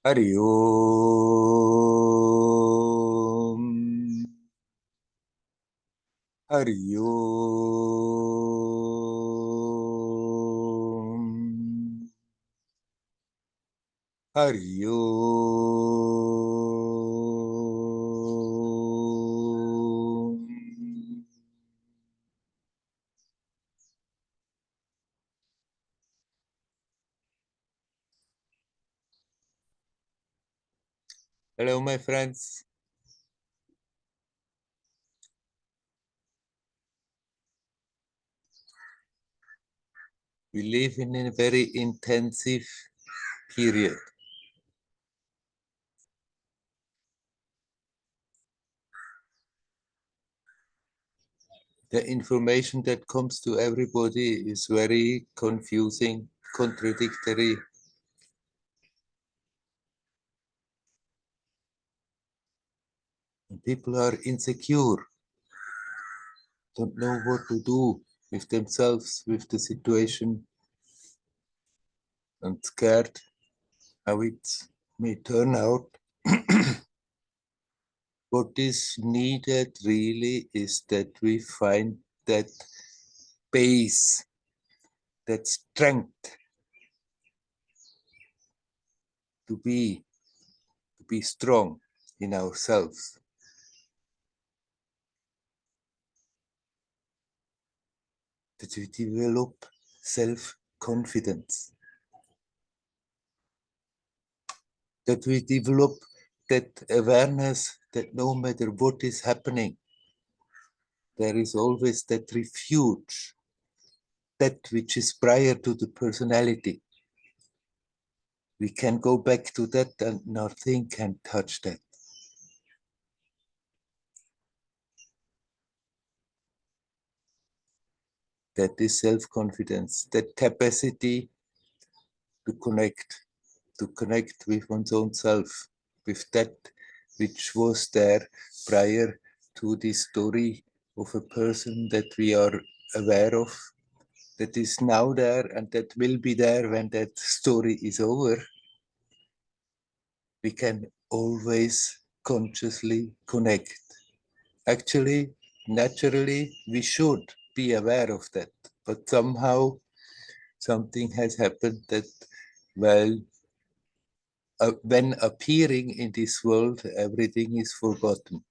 Hari Om. Hari Om. Hari Om. Hello, my friends. We live in a very intensive period. The information that comes to everybody is very confusing, contradictory. And people are insecure, don't know what to do with themselves, with the situation, and scared how it may turn out. What is needed really is that we find that base, that strength to be strong in ourselves. That we develop self-confidence. That we develop that awareness that no matter what is happening, there is always that refuge, that which is prior to the personality. We can go back to that and nothing can touch that. That is self-confidence, that capacity to connect with one's own self, with that which was there prior to the story of a person that we are aware of, that is now there and that will be there when that story is over. We can always consciously connect. Actually, naturally, we should be aware of that, but somehow something has happened that, well, when appearing in this world, everything is forgotten.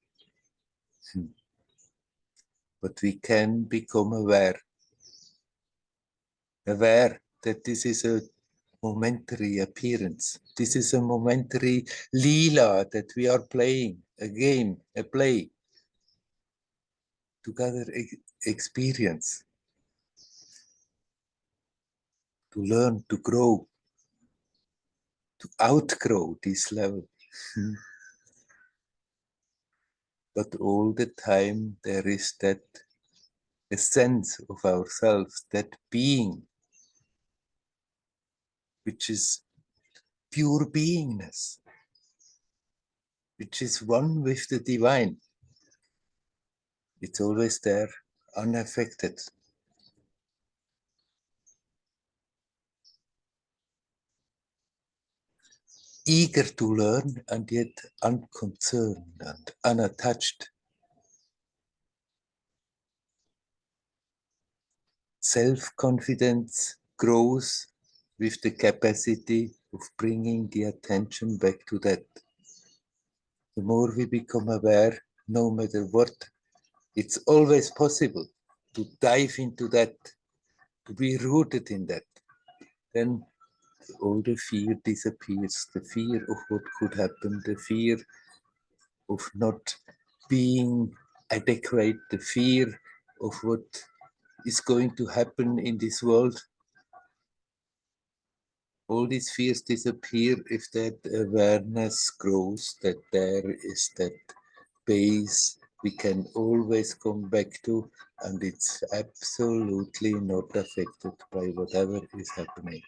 But we can become aware that this is a momentary appearance. This is a momentary Leela that we are playing, a game, a play, to gather experience, to learn, to grow, to outgrow this level. But all the time there is that essence of ourselves, that being, which is pure beingness, which is one with the divine. It's always there, unaffected. Eager to learn and yet unconcerned and unattached. Self-confidence grows with the capacity of bringing the attention back to that. The more we become aware, no matter what, it's always possible to dive into that, to be rooted in that. Then all the fear disappears, the fear of what could happen, the fear of not being adequate, the fear of what is going to happen in this world. All these fears disappear if that awareness grows, that there is that base we can always come back to, and it's absolutely not affected by whatever is happening.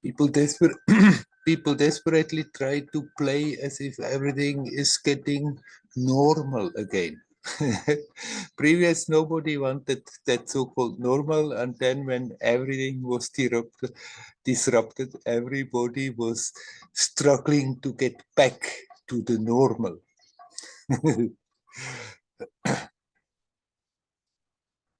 People people desperately try to play as if everything is getting normal again. Previous, nobody wanted that so-called normal, and then when everything was disrupted, everybody was struggling to get back to the normal.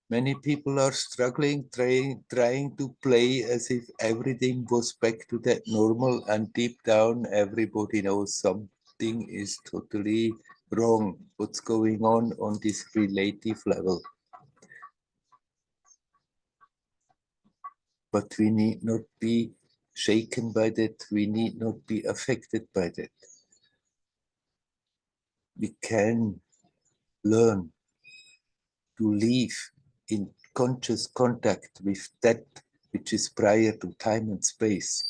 Many people are struggling, trying to play as if everything was back to that normal, and deep down, everybody knows something is totally wrong. What's going on this relative level? But we need not be shaken by that. We need not be affected by that. We can learn to live in conscious contact with that which is prior to time and space.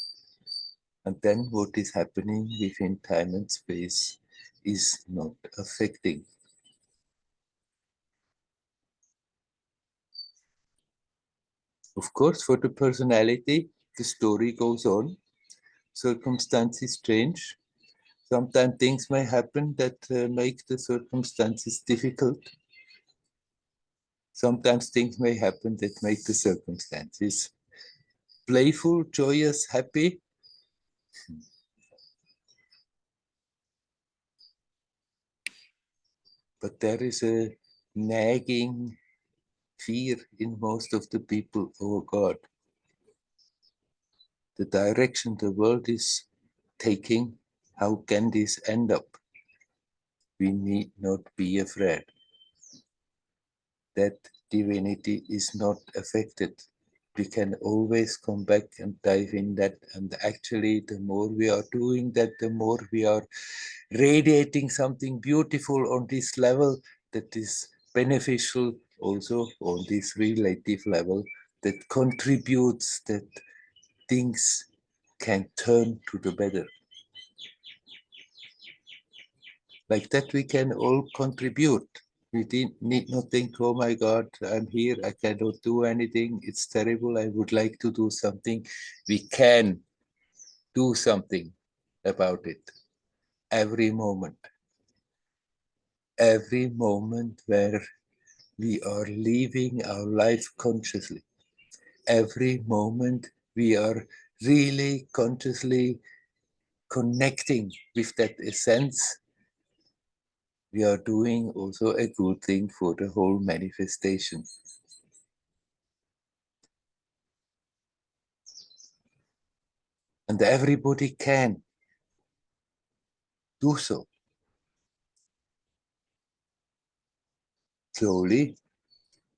And then what is happening within time and space is not affecting. Of course, for the personality, the story goes on. Circumstances change. Sometimes things may happen that make the circumstances difficult. Sometimes things may happen that make the circumstances playful, joyous, happy. But there is a nagging fear in most of the people. Oh God, the direction the world is taking, how can this end up? We need not be afraid. That divinity is not affected. We can always come back and dive in that. And actually, the more we are doing that, the more we are radiating something beautiful on this level that is beneficial also on this relative level, that contributes, that things can turn to the better. Like that, we can all contribute. We need not think, oh my God, I'm here, I cannot do anything, it's terrible, I would like to do something. We can do something about it every moment where we are living our life consciously. Every moment we are really consciously connecting with that essence, we are doing also a good thing for the whole manifestation. And everybody can do so. Slowly,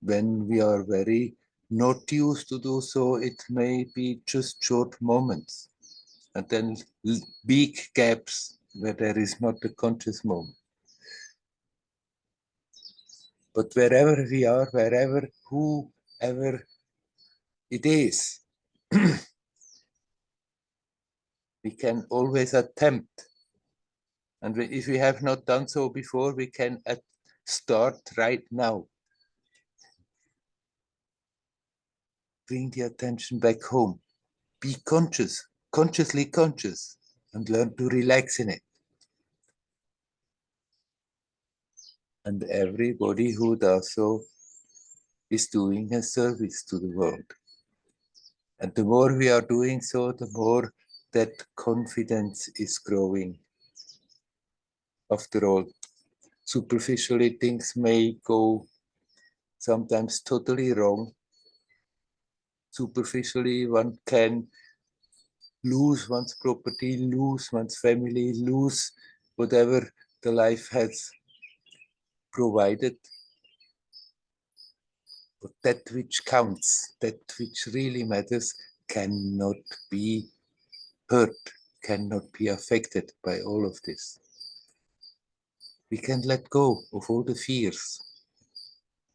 when we are very not used to do so, it may be just short moments, and then big gaps where there is not a conscious moment. But wherever we are, wherever, whoever it is, we can always attempt. And if we have not done so before, we can start right now. Bring the attention back home. Be conscious, consciously conscious, and learn to relax in it. And everybody who does so is doing a service to the world. And the more we are doing so, the more that confidence is growing. After all, superficially, things may go sometimes totally wrong. Superficially, one can lose one's property, lose one's family, lose whatever the life has provided. But that which counts, that which really matters, cannot be hurt, cannot be affected by all of this. We can let go of all the fears.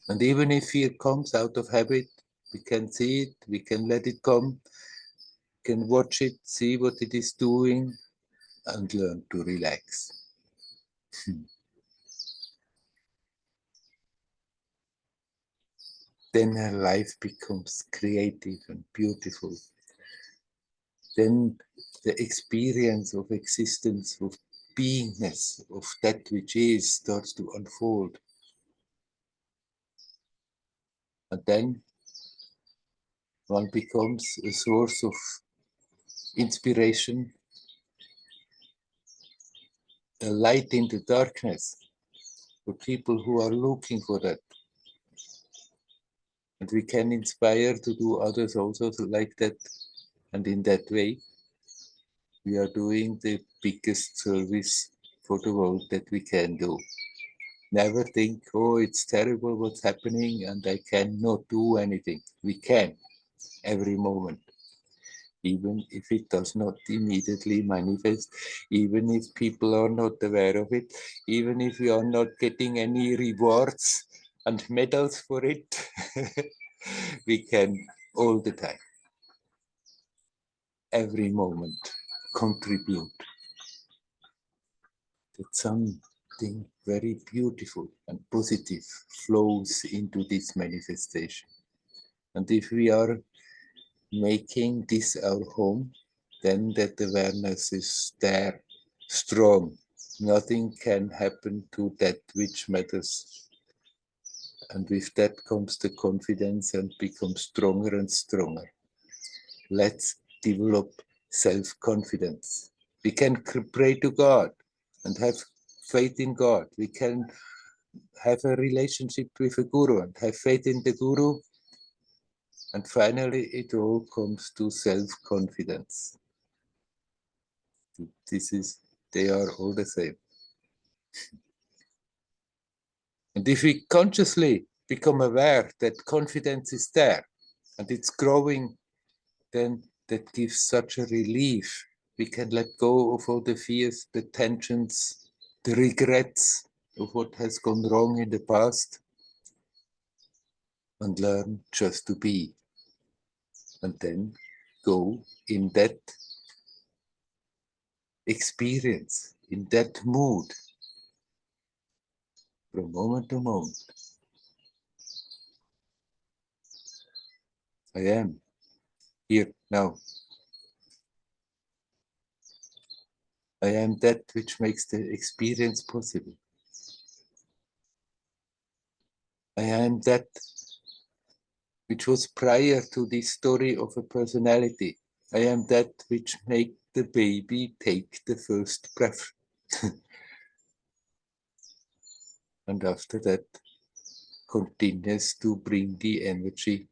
And even if fear comes out of habit, we can see it, we can let it come, can watch it, see what it is doing, and learn to relax. Then her life becomes creative and beautiful. Then the experience of existence, of beingness, of that which is, starts to unfold. And then one becomes a source of inspiration, a light in the darkness for people who are looking for that. And we can inspire to do others also like that. And in that way, we are doing the biggest service for the world that we can do. Never think, oh, it's terrible what's happening and I cannot do anything. We can every moment, even if it does not immediately manifest, even if people are not aware of it, even if we are not getting any rewards and medals for it, we can all the time, every moment, contribute. That something very beautiful and positive flows into this manifestation. And if we are making this our home, then that awareness is there, strong. Nothing can happen to that which matters. And with that comes the confidence and becomes stronger and stronger. Let's develop self-confidence. We can pray to God and have faith in God. We can have a relationship with a guru and have faith in the guru. And finally, it all comes to self-confidence. They are all the same. And if we consciously become aware that confidence is there and it's growing, then that gives such a relief. We can let go of all the fears, the tensions, the regrets of what has gone wrong in the past and learn just to be. And then go in that experience, in that mood, from moment to moment. I am here now. I am that which makes the experience possible. I am that which was prior to this story of a personality. I am that which made the baby take the first breath. And after that, continues to bring the energy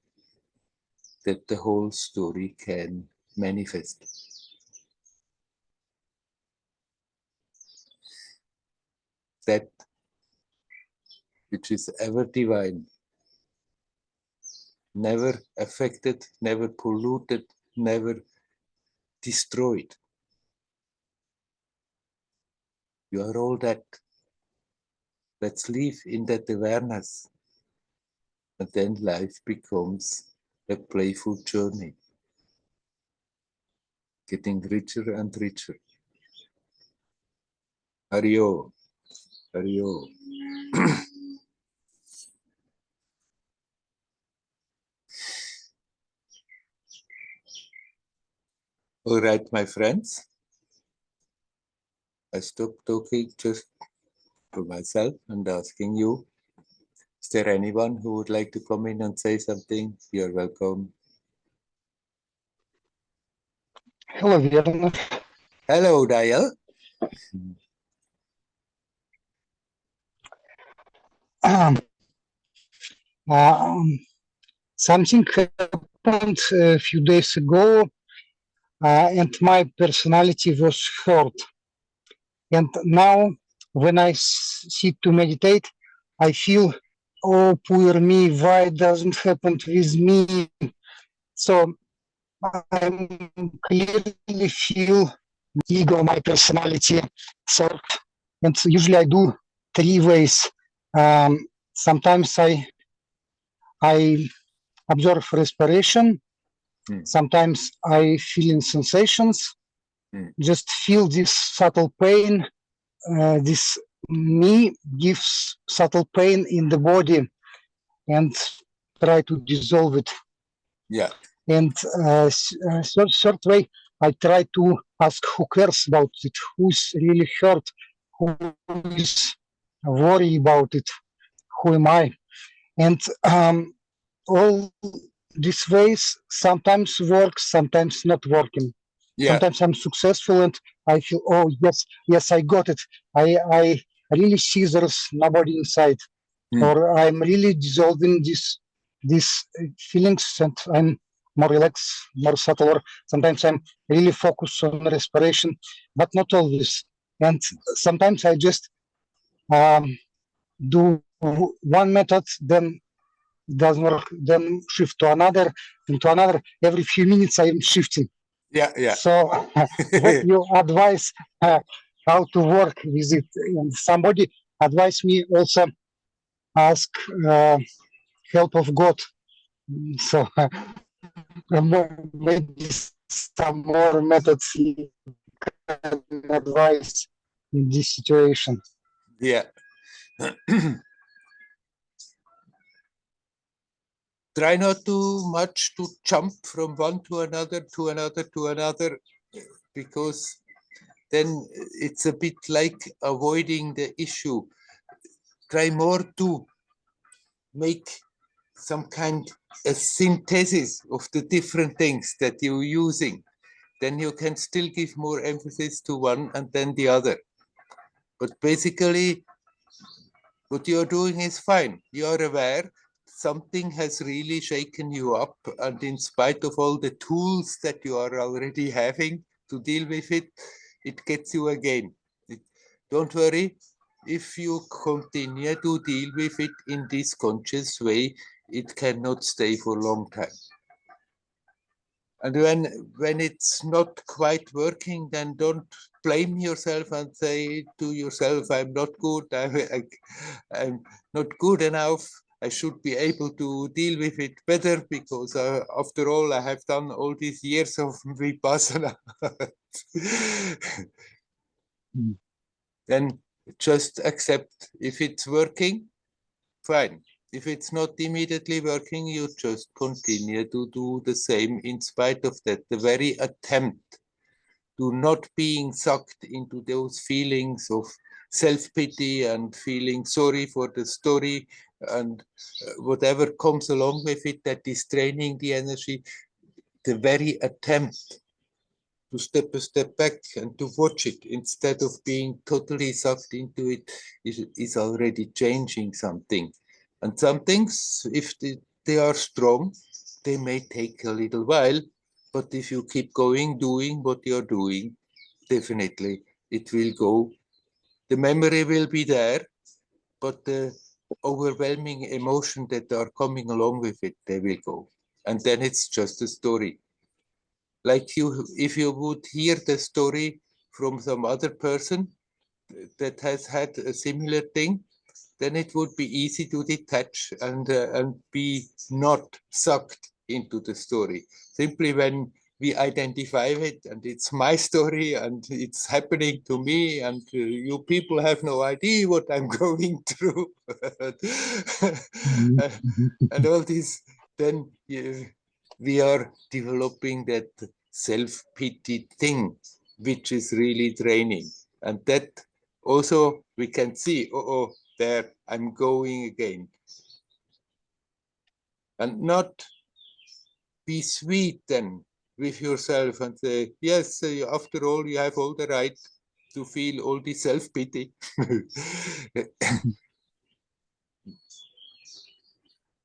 that the whole story can manifest. That which is ever divine, never affected, never polluted, never destroyed. You are all that. Let's live in that awareness. And then life becomes a playful journey, getting richer and richer. Hario, Hario. All right, my friends. I stopped talking just for myself and asking you, is there anyone who would like to come in and say something? You're welcome. Hello, Werner. Hello, Dial. Um, um, Something happened a few days ago, and my personality was hurt. And now, when I sit to meditate, I feel, oh, poor me, why doesn't happen with me? So I clearly feel ego, my personality. So, and usually I do three ways. Sometimes I observe respiration. Sometimes I feel in sensations. Just feel this subtle pain. This me gives subtle pain in the body and try to dissolve it. Yeah. And third way, I try to ask who cares about it, who's really hurt, who is worried about it, who am I? And all these ways sometimes work, sometimes not working. Yeah. Sometimes I'm successful and I feel, oh yes, yes, I got it. I really see there's nobody inside, Mm. or I'm really dissolving these feelings and I'm more relaxed, more subtle. Or sometimes I'm really focused on respiration, but not always. And sometimes I just do one method, then doesn't work, then shift to another, into another. Every few minutes I'm shifting. Yeah, yeah. So what you advise how to work with it? And somebody advised me also ask help of God. So maybe some more methods you can advise in this situation. Yeah. Try not too much to jump from one to another, to another, to another, because then it's a bit like avoiding the issue. Try more to make some kind of synthesis of the different things that you're using. Then you can still give more emphasis to one and then the other. But basically, what you're doing is fine. You're aware something has really shaken you up, and in spite of all the tools that you are already having to deal with it, it gets you again. Don't worry, if you continue to deal with it in this conscious way, it cannot stay for a long time. And when it's not quite working, then don't blame yourself and say to yourself, I'm not good, I'm not good enough, I should be able to deal with it better because after all, I have done all these years of Vipassana. Then just accept if it's working, fine. If it's not immediately working, you just continue to do the same in spite of that. The very attempt to not being sucked into those feelings of self-pity and feeling sorry for the story and whatever comes along with it that is draining the energy, the very attempt to step a step back and to watch it instead of being totally sucked into it is already changing something. And some things, if they are strong, they may take a little while, but if you keep going, doing what you're doing, definitely it will go. The memory will be there, but the overwhelming emotion that are coming along with it, they will go. And then it's just a story. Like you, if you would hear the story from some other person that has had a similar thing, then it would be easy to detach and be not sucked into the story. Simply when we identify it and it's my story and it's happening to me and you people have no idea what I'm going through and all this, then we are developing that self-pity thing, which is really draining. And that also we can see, oh, there, I'm going again. And not be sweet then with yourself and say, yes, after all, you have all the right to feel all the self-pity.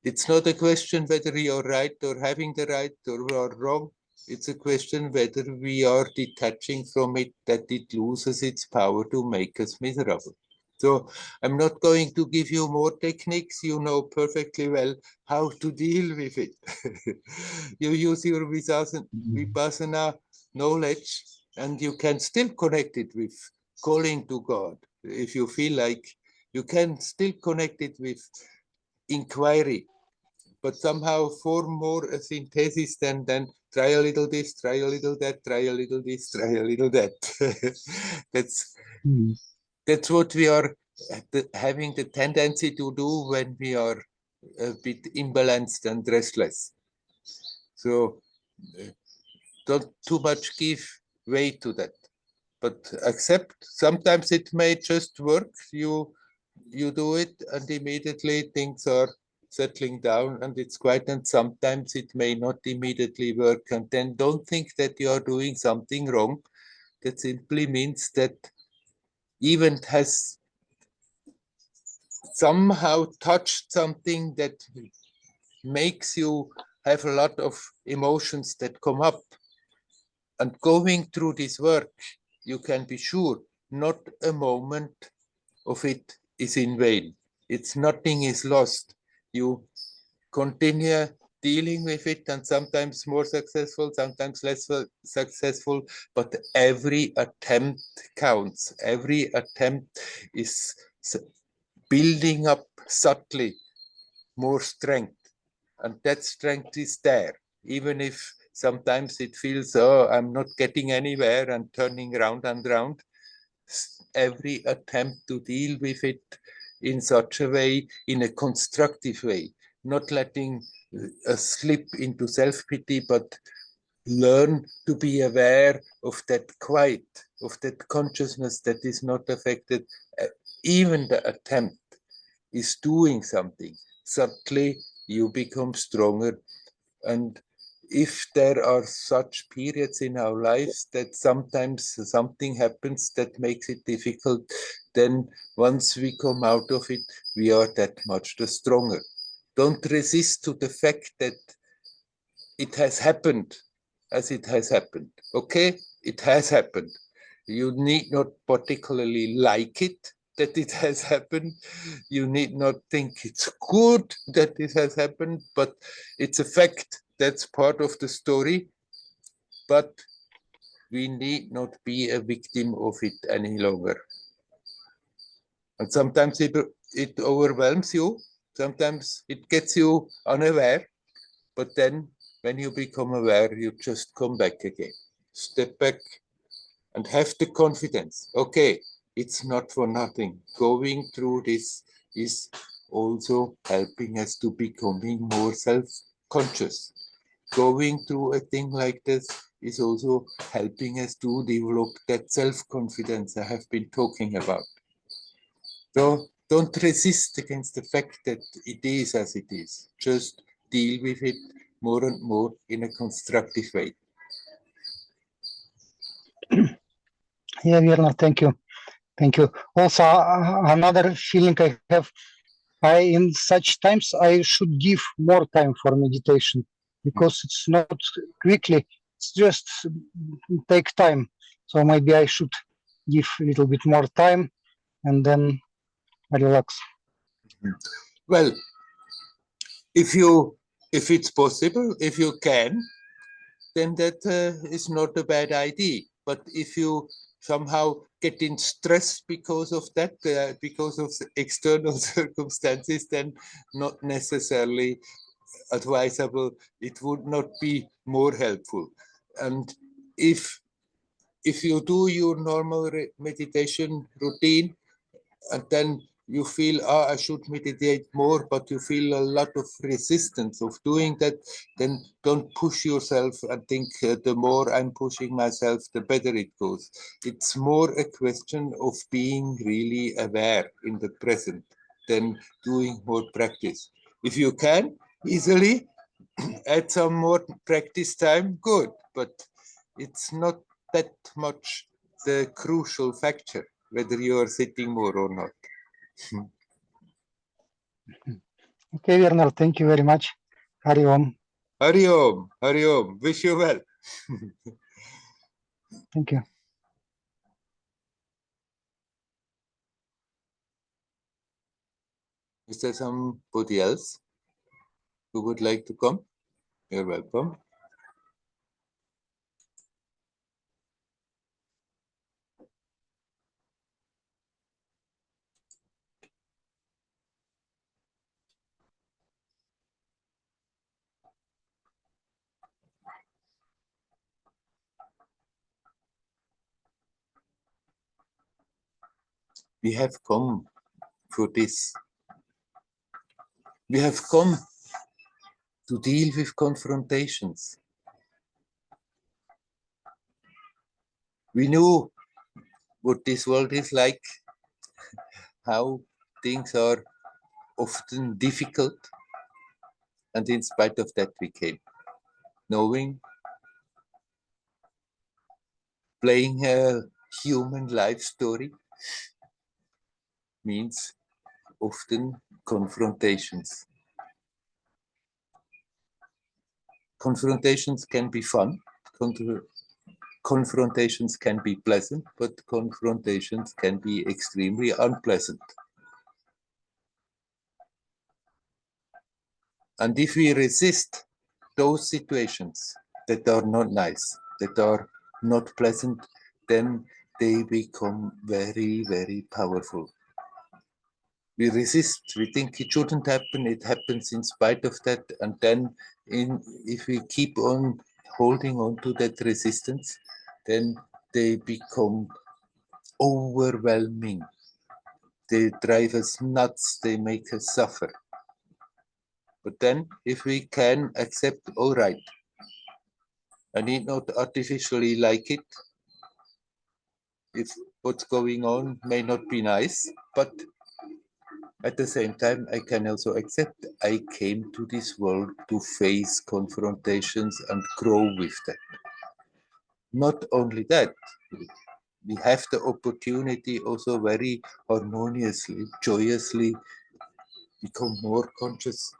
It's not a question whether you're right or having the right or are wrong. It's a question whether we are detaching from it, that it loses its power to make us miserable. So I'm not going to give you more techniques. You know perfectly well how to deal with it. You use your Vipassana knowledge and you can still connect it with calling to God. If you feel like you can still connect it with inquiry, but somehow form more a synthesis than try a little this, try a little that, try a little this, try a little that. that's that's what we are having the tendency to do when we are a bit imbalanced and restless. So don't too much give way to that, but accept sometimes it may just work. You do it and immediately things are settling down, and it's quiet, and sometimes it may not immediately work. And then don't think that you are doing something wrong. That simply means that event has somehow touched something that makes you have a lot of emotions that come up. And going through this work, you can be sure not a moment of it is in vain. It's nothing is lost. You continue dealing with it, and sometimes more successful, sometimes less successful, but every attempt counts. Every attempt is building up subtly more strength, and that strength is there, even if sometimes it feels, oh, I'm not getting anywhere and turning round and round. Every attempt to deal with it in such a way, in a constructive way, not letting a slip into self-pity, but learn to be aware of that quiet, of that consciousness that is not affected. Even the attempt is doing something. Subtly, you become stronger. And if there are such periods in our lives that sometimes something happens that makes it difficult, then once we come out of it, we are that much the stronger. Don't resist to the fact that it has happened as it has happened. Okay, it has happened. You need not particularly like it that it has happened. You need not think it's good that it has happened, but it's a fact. That's part of the story. But we need not be a victim of it any longer. And sometimes it overwhelms you. Sometimes it gets you unaware. But then when you become aware, you just come back again. Step back and have the confidence. Okay, it's not for nothing. Going through this is also helping us to becoming more self-conscious. Going through a thing like this is also helping us to develop that self-confidence I have been talking about. So don't resist against the fact that it is as it is. Just deal with it more and more in a constructive way. Yeah, Werner, thank you. Thank you. Also, another feeling I have, in such times, I should give more time for meditation because it's not quickly, it's just take time. So maybe I should give a little bit more time and then relax. Well, if it's possible, if you can, then that is not a bad idea. But if you somehow get in stress because of that, because of external circumstances, then not necessarily advisable. It would not be more helpful. And if you do your normal meditation routine, and then you feel, I should meditate more, but you feel a lot of resistance of doing that, then don't push yourself and think the more I'm pushing myself, the better it goes. It's more a question of being really aware in the present than doing more practice. If you can easily add some more practice time, good, but it's not that much the crucial factor whether you are sitting more or not. Okay, Werner, thank you very much. Hari Om. Hari Om, Hari Om. Wish you well. Thank you. Is there somebody else who would like to come? You're welcome. We have come for this. We have come to deal with confrontations. We knew what this world is like, how things are often difficult, And in spite of that, we came. Knowing, playing a human life story means often confrontations. Confrontations can be fun. Confrontations can be pleasant, but confrontations can be extremely unpleasant. And if we resist those situations that are not nice, that are not pleasant, then they become very, very powerful. We resist, we think it shouldn't happen, it happens in spite of that, and then if we keep on holding on to that resistance, then they become overwhelming. They drive us nuts, they make us suffer. But then if we can accept, all right, I need not artificially like it, if what's going on may not be nice, but at the same time, I can also accept I came to this world to face confrontations and grow with that. Not only that, we have the opportunity also very harmoniously, joyously become more conscious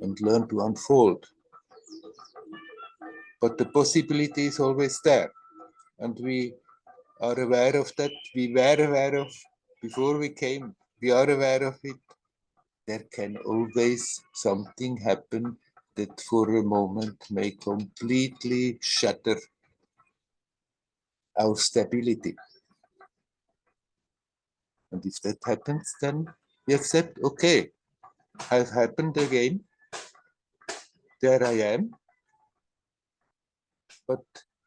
and learn to unfold. But the possibility is always there. And we are aware of that. We were aware of before we came. We are aware of it. There can always something happen that for a moment may completely shatter our stability. And if that happens, then we accept, okay, has happened again. There I am, but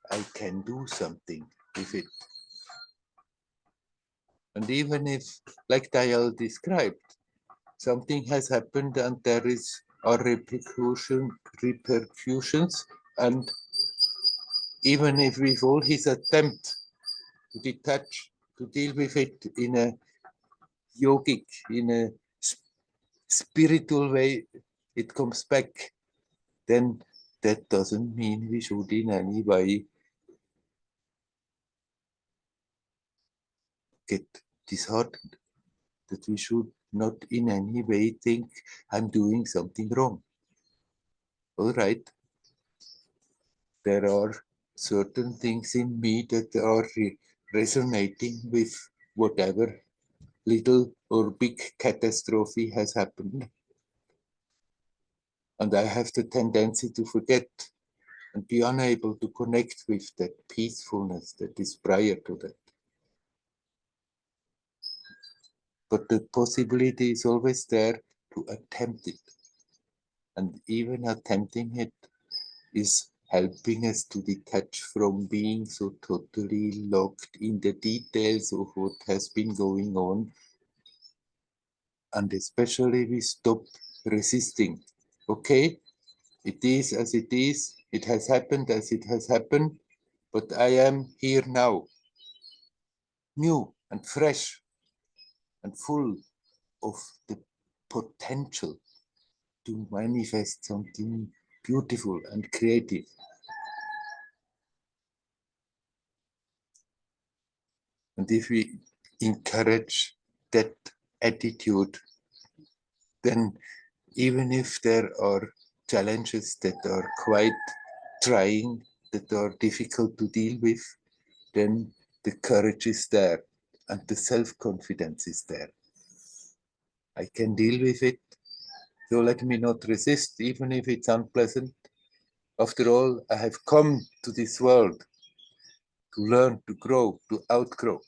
I can do something with it. And even if, like Dayal described, something has happened and there are repercussions, and even if with all his attempt to detach, to deal with it in a yogic, in a spiritual way, it comes back, then that doesn't mean we should in any way get disheartened, that we should not in any way think I'm doing something wrong. All right, there are certain things in me that are resonating with whatever little or big catastrophe has happened. And I have the tendency to forget and be unable to connect with that peacefulness that is prior to that. But the possibility is always there to attempt it. And even attempting it is helping us to detach from being so totally locked in the details of what has been going on. And especially we stop resisting. Okay, it is as it is, it has happened as it has happened, but I am here now, new and fresh and full of the potential to manifest something beautiful and creative. And if we encourage that attitude, then even if there are challenges that are quite trying, that are difficult to deal with, then the courage is there and the self-confidence is there. I can deal with it, so let me not resist, even if it's unpleasant. After all, I have come to this world to learn, to grow, to outgrow.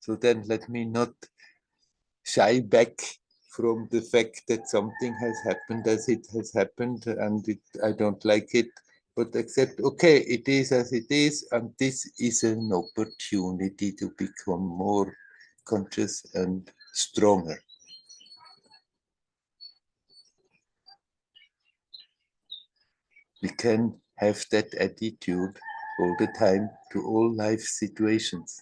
So then let me not shy back from the fact that something has happened as it has happened and I don't like it, but accept, okay, it is as it is, and this is an opportunity to become more conscious and stronger. We can have that attitude all the time to all life situations.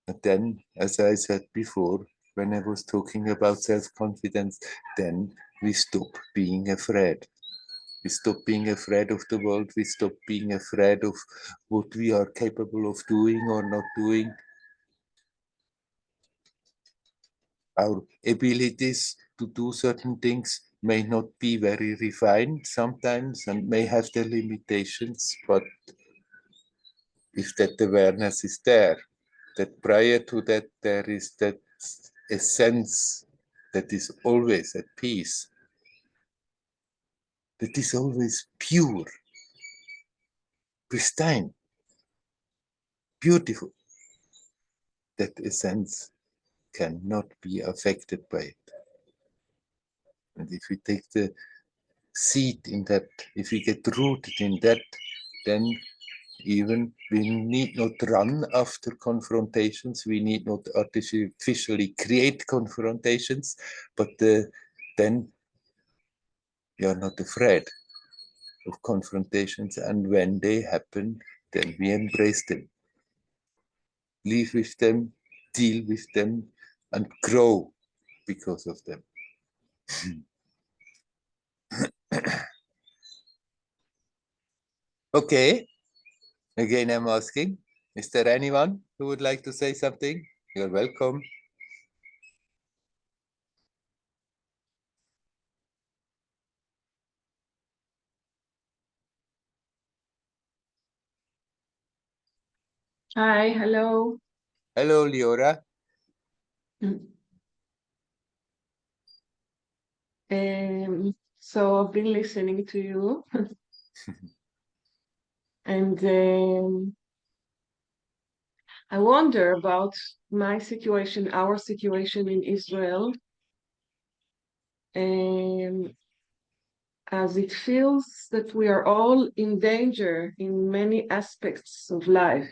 And then, as I said before, when I was talking about self-confidence, then we stop being afraid. We stop being afraid of the world. We stop being afraid of what we are capable of doing or not doing. Our abilities to do certain things may not be very refined sometimes and may have their limitations, but if that awareness is there, that prior to that there is that essence that is always at peace, that is always pure, pristine, beautiful, that essence cannot be affected by it. And if we take the seed in that, if we get rooted in that, then even we need not run after confrontations, we need not artificially create confrontations, but then we are not afraid of confrontations, and when they happen, then we embrace them, live with them, deal with them, and grow because of them. Okay, again I'm asking, is there anyone who would like to say something? You're welcome. Hi, hello. Hello, Leora. So I've been listening to you, and I wonder about my situation, our situation in Israel, as it feels that we are all in danger in many aspects of life.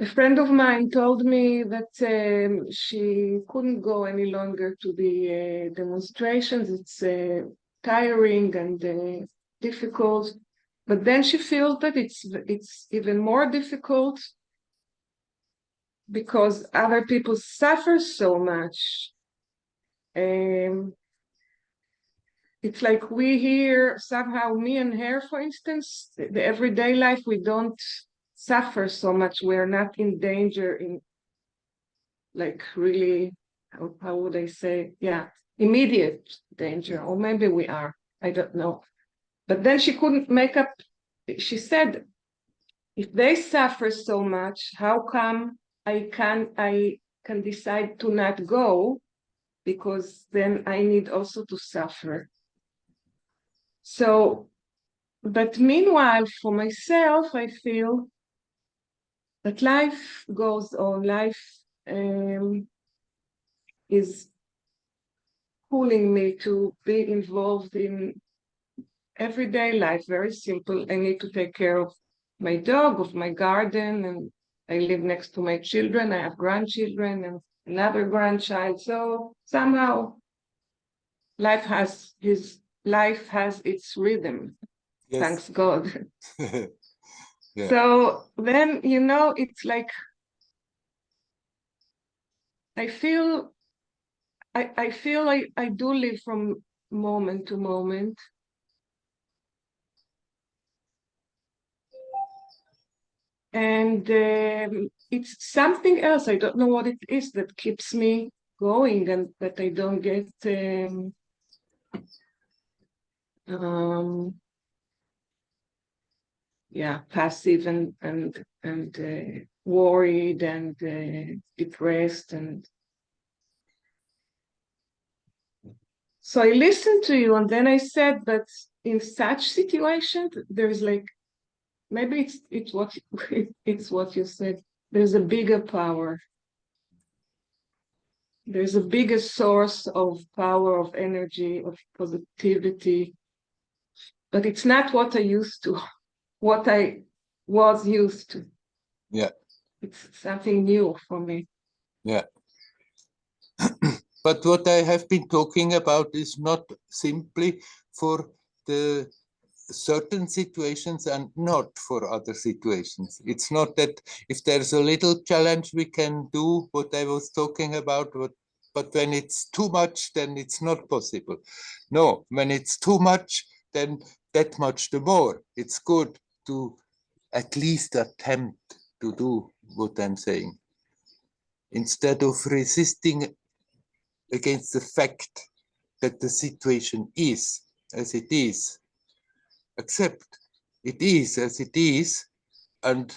A friend of mine told me that she couldn't go any longer to the demonstrations. It's tiring and difficult. But then she feels that it's even more difficult because other people suffer so much. It's like we here, somehow, me and her, for instance, the everyday life, we don't suffer so much. We're not in danger in like really, how would I say? Yeah, immediate danger, or maybe we are, I don't know. But then she couldn't make up, she said, if they suffer so much, how come I can decide to not go, because then I need also to suffer. So, but meanwhile, for myself, I feel that life goes on, life is pulling me to be involved in everyday life, very simple. I need to take care of my dog, of my garden, and I live next to my children. I have grandchildren and another grandchild. So somehow life has its rhythm. Yes. Thanks God. Yeah. So then, it's like I feel I do live from moment to moment. And it's something else. I don't know what it is that keeps me going and that I don't get passive and worried and depressed. And so I listened to you, and then I said that in such situations, there's like, maybe it's what it's what you said. There's a bigger power. There's a bigger source of power, of energy, of positivity. But it's not what I used to, what I was used to. Yeah. It's something new for me. Yeah. But what I have been talking about is not simply for the certain situations and not for other situations. It's not that if there's a little challenge we can do what I was talking about, but when it's too much, then it's not possible. No, when it's too much, then that much the more. It's good to at least attempt to do what I'm saying, instead of resisting against the fact that the situation is as it is. Accept it is as it is, and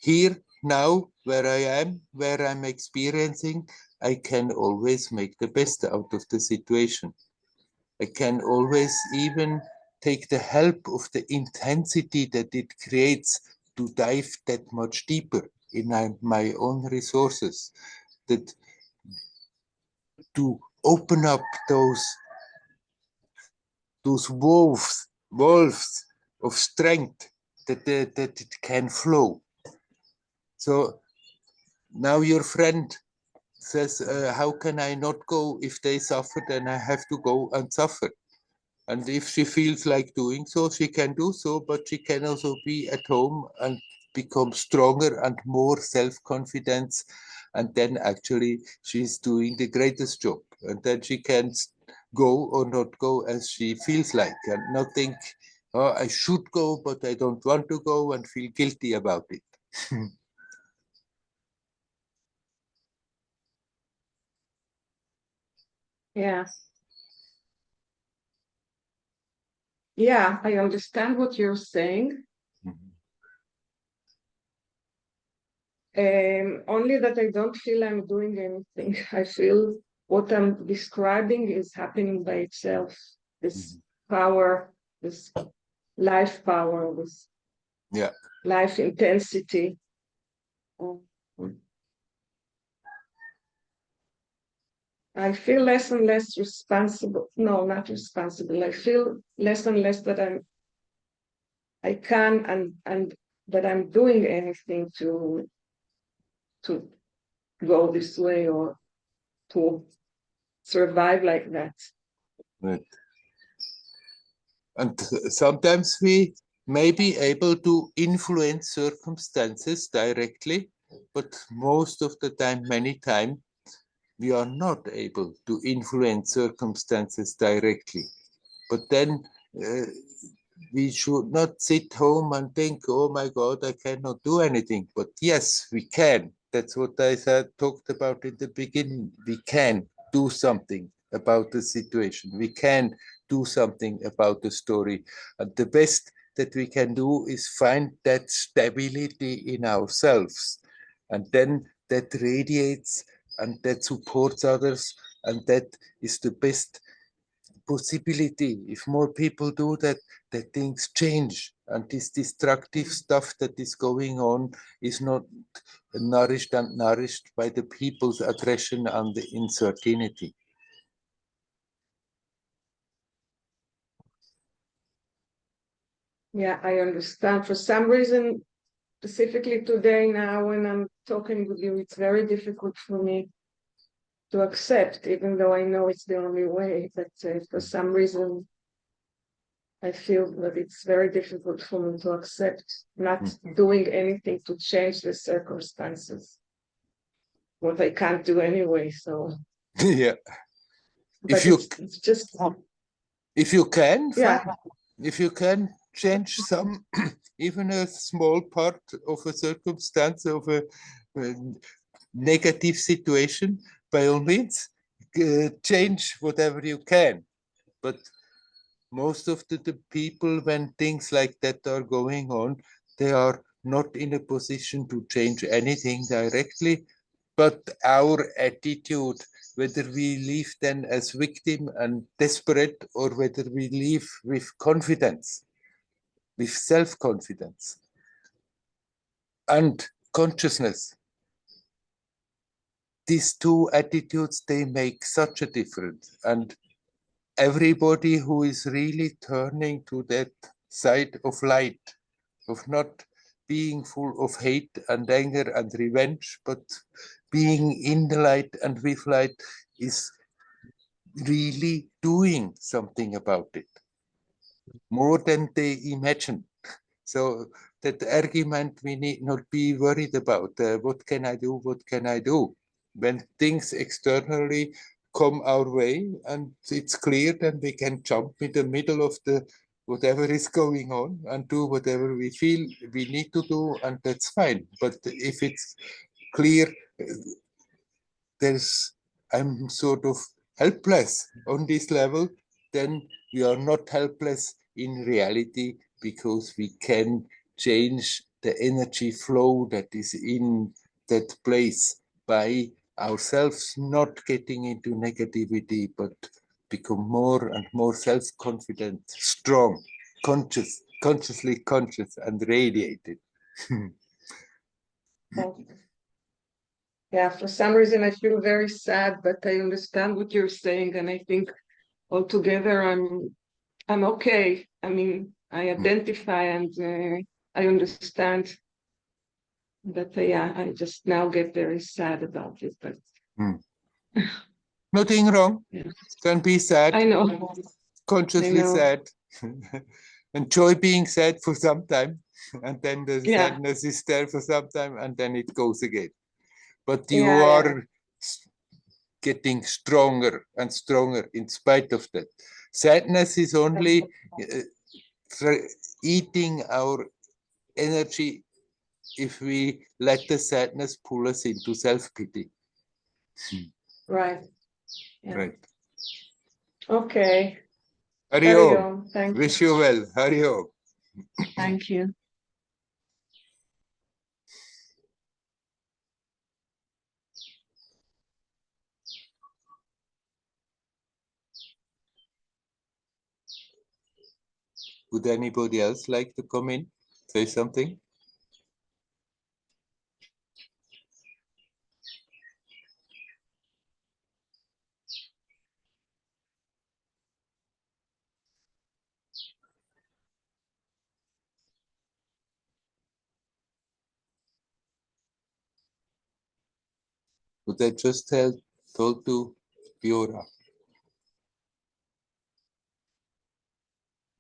here now where I am, where I'm experiencing, I can always make the best out of the situation. I can always even take the help of the intensity that it creates to dive that much deeper in my own resources, that to open up those wolves of strength that it can flow. So now your friend says, how can I not go? If they suffer, then I have to go and suffer. And if she feels like doing so, she can do so, but she can also be at home and become stronger and more self-confidence. And then actually she's doing the greatest job. And then she can go or not go as she feels like, and not think, oh, I should go, but I don't want to go, and feel guilty about it. Yeah. Yeah, I understand what you're saying. Only that I don't feel I'm doing anything. I feel what I'm describing is happening by itself. This power, this life power, this life intensity. I feel less and less responsible. No, not responsible. I feel less and less that I can and that I'm doing anything to go this way or to survive like that. Right. And sometimes we may be able to influence circumstances directly, but most of the time, many times, we are not able to influence circumstances directly. But then we should not sit home and think, oh my God, I cannot do anything. But yes, we can. That's what I talked about in the beginning. We can do something about the situation. We can do something about the story. And the best that we can do is find that stability in ourselves. And then that radiates and that supports others. And that is the best possibility. If more people do that, that things change, and this destructive stuff that is going on is not nourished by the people's aggression and the uncertainty. Yeah, I understand. For some reason, specifically today, now when I'm talking with you, it's very difficult for me to accept, even though I know it's the only way. But for some reason, I feel that it's very difficult for me to accept not doing anything to change the circumstances. What I can't do anyway. So Yeah. But it's just if you can, yeah. fine. If you can change some, even a small part of a circumstance of a negative situation, by all means, change whatever you can. But most of the people, when things like that are going on, they are not in a position to change anything directly, but our attitude, whether we live then as victim and desperate, or whether we live with confidence, with self-confidence and consciousness. These two attitudes, they make such a difference. And everybody who is really turning to that side of light, of not being full of hate and anger and revenge, but being in the light and with light, is really doing something about it. more than they imagine. So that argument we need not be worried about. What can I do? What can I do? When things externally come our way and it's clear, then we can jump in the middle of the whatever is going on and do whatever we feel we need to do, and that's fine. But if it's clear, there's I'm sort of helpless on this level, then we are not helpless in reality, because we can change the energy flow that is in that place by ourselves, not getting into negativity, but become more and more self-confident, strong, consciously conscious, and radiated. Yeah, for some reason I feel very sad, but I understand what you're saying, and I think altogether I'm okay. I mean, I identify and I understand, but yeah, I just now get very sad about it. But Nothing wrong. yeah, Can be sad, I know, I consciously know. sad. Enjoy being sad for some time, and then the Yeah, sadness is there for some time, and then it goes again. But you yeah, yeah. are getting stronger and stronger in spite of that. Sadness is only eating our energy if we let the sadness pull us into self-pity. Right. Yeah. Right. Okay. Hari Carry Om. on. Thank you. Wish you well. Hari Om. Thank you. Would anybody else like to come in, say something? Would I just told to Fiora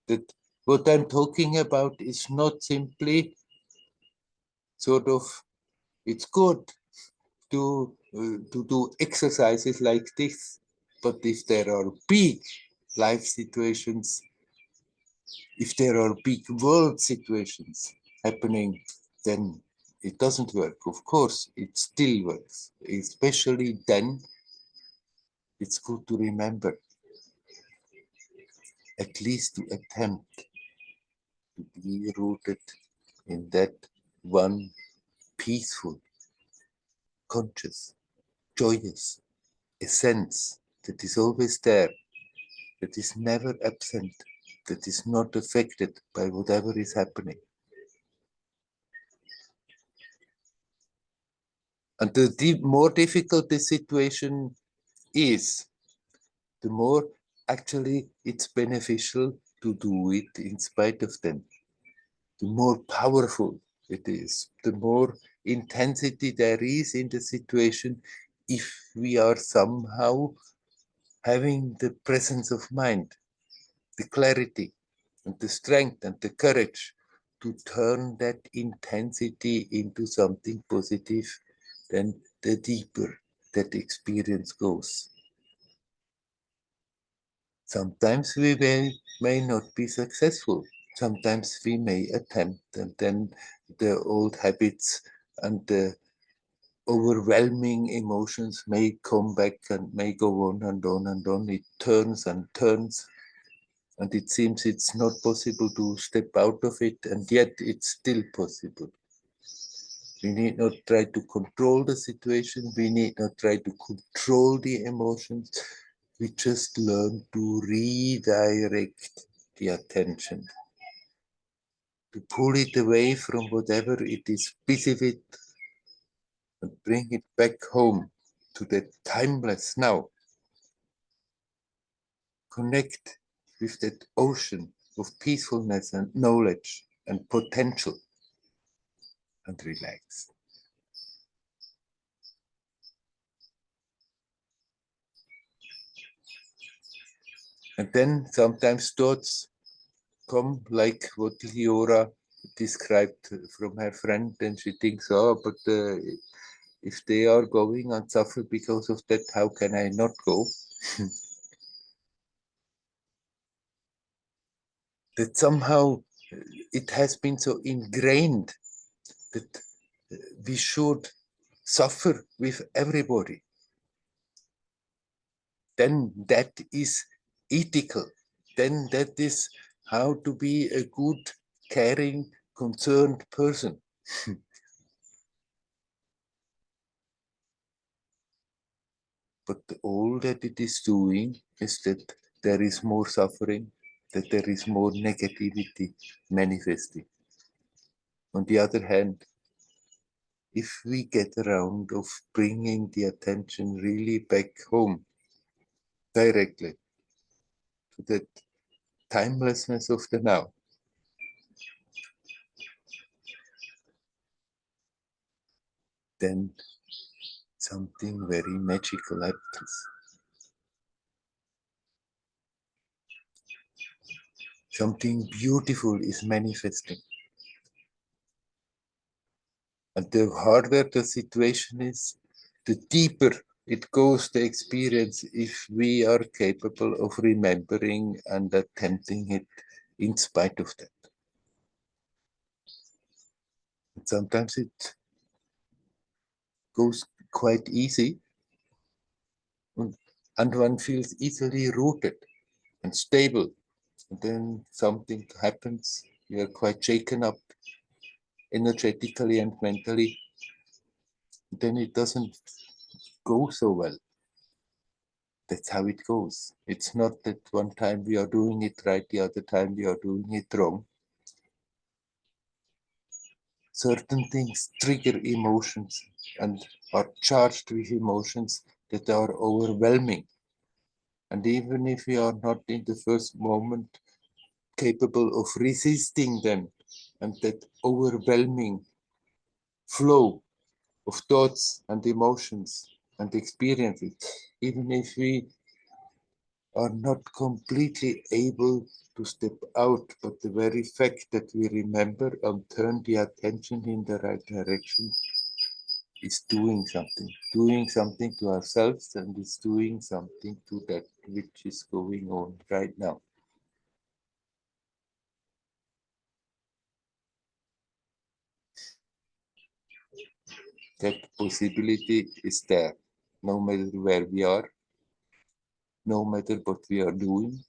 that what I'm talking about is not simply sort of, it's good to do exercises like this, but if there are big life situations, if there are big world situations happening, then it doesn't work. Of course, it still works, especially then. It's good to remember, at least to attempt to be rooted in that one peaceful, conscious, joyous essence that is always there, that is never absent, that is not affected by whatever is happening. And the more difficult the situation is, the more actually it's beneficial to do it in spite of them. The more powerful it is, the more intensity there is in the situation, if we are somehow having the presence of mind, the clarity, and the strength and the courage to turn that intensity into something positive, then the deeper that experience goes. Sometimes we may not be successful. Sometimes we may attempt, and then the old habits and the overwhelming emotions may come back and may go on and on and on. It turns and turns, and it seems it's not possible to step out of it, and yet it's still possible. We need not try to control the situation. We need not try to control the emotions. We just learn to redirect the attention, to pull it away from whatever it is busy with, and bring it back home to the timeless now. Connect with that ocean of peacefulness and knowledge and potential, and relax. And then sometimes thoughts come like what Leora described from her friend, and she thinks, oh, but if they are going and suffer because of that, how can I not go? That somehow it has been so ingrained that we should suffer with everybody. Then that is ethical. Then that is how to be a good, caring, concerned person. But all that it is doing is that there is more suffering, that there is more negativity manifesting. On the other hand, if we get around of bringing the attention really back home directly to that timelessness of the now, then something very magical happens. Something beautiful is manifesting. And the harder the situation is, the deeper it goes the experience if we are capable of remembering and attempting it in spite of that. And sometimes it goes quite easy, and one feels easily rooted and stable. And then something happens, you are quite shaken up energetically and mentally. Then it doesn't go so well. That's how it goes. It's not that one time we are doing it right, the other time we are doing it wrong. Certain things trigger emotions and are charged with emotions that are overwhelming. And even if we are not in the first moment capable of resisting them, and that overwhelming flow of thoughts and emotions and experiences, even if we are not completely able to step out, but the very fact that we remember and turn the attention in the right direction is doing something to ourselves, and is doing something to that which is going on right now. That possibility is there, no matter where we are, no matter what we are doing,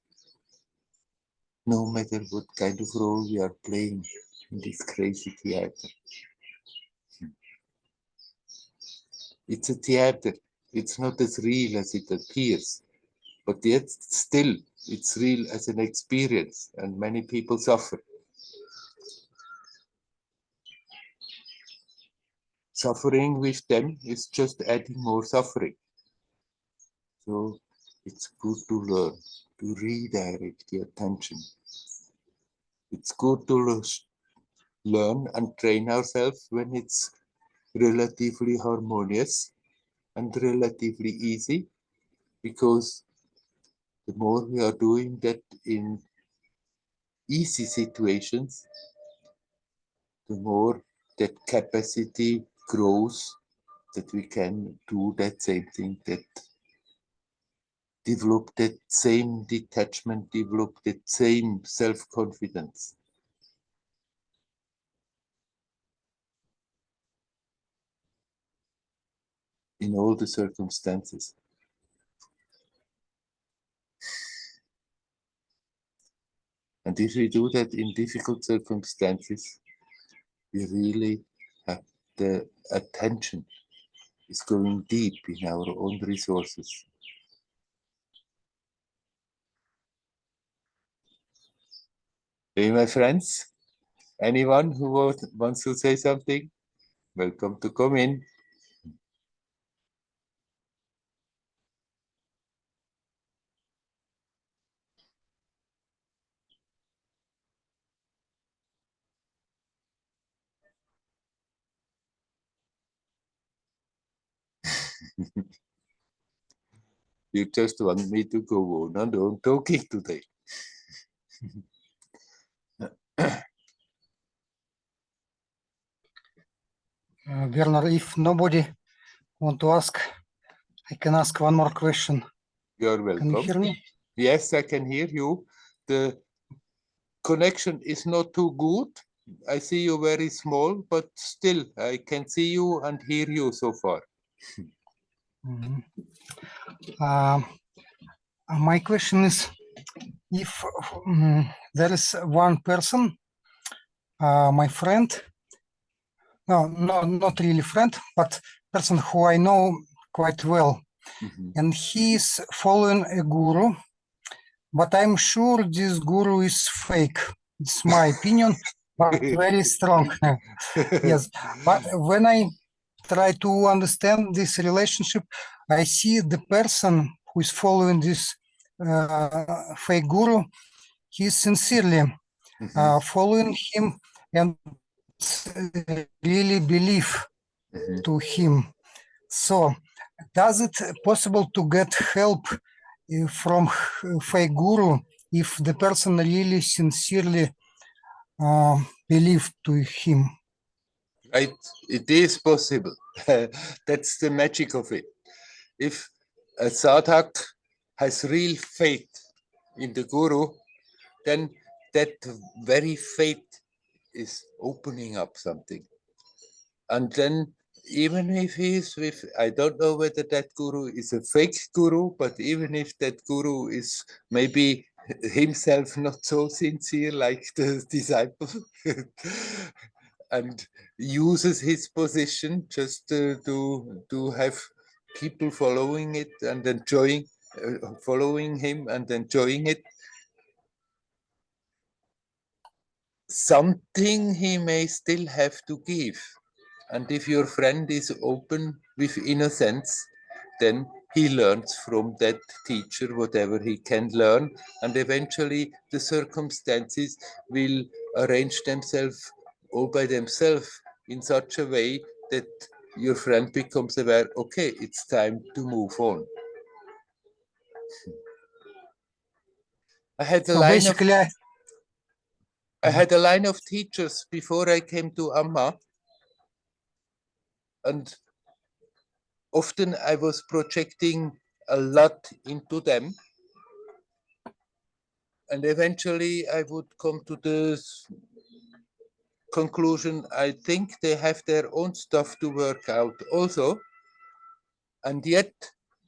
no matter what kind of role we are playing in this crazy theater. It's a theater. It's not as real as it appears, but yet still it's real as an experience, and many people suffer. Suffering with them is just adding more suffering. So it's good to learn to redirect the attention. It's good to learn and train ourselves when it's relatively harmonious and relatively easy, because the more we are doing that in easy situations, the more that capacity grows, that we can do that same thing, that develop that same detachment, develop that same self-confidence. In all the circumstances. And if we do that in difficult circumstances, we really have the attention is going deep in our own resources. Hey, my friends, anyone who wants to say something, welcome to come in. You just want me to go on and on talking today. Werner, if nobody want to ask, I can ask one more question. You're welcome. Can you hear me? Yes, I can hear you. The connection is not too good. I see you very small, but still I can see you and hear you so far. My question is, if there is one person, my friend, no, not really friend, but person who I know quite well, and he is following a guru, but I'm sure this guru is fake. It's my opinion, but very strong. Yes, but when I try to understand this relationship, I see the person who is following this fake guru, he is sincerely following him and really believe to him. So, does it possible to get help from fake guru if the person really sincerely believe to him? Right, it is possible. That's the magic of it. If a sadhak has real faith in the guru, then that very faith is opening up something. And then even if he is with, I don't know whether that guru is a fake guru, but even if that guru is maybe himself not so sincere like the disciple, and uses his position just to have people following it and enjoying, following him and enjoying it, something he may still have to give. And if your friend is open with innocence, then he learns from that teacher whatever he can learn, and eventually the circumstances will arrange themselves all by themselves in such a way that your friend becomes aware, okay, it's time to move on. I had a line of teachers before I came to Amma, and often I was projecting a lot into them, and eventually I would come to the conclusion, I think they have their own stuff to work out also, and yet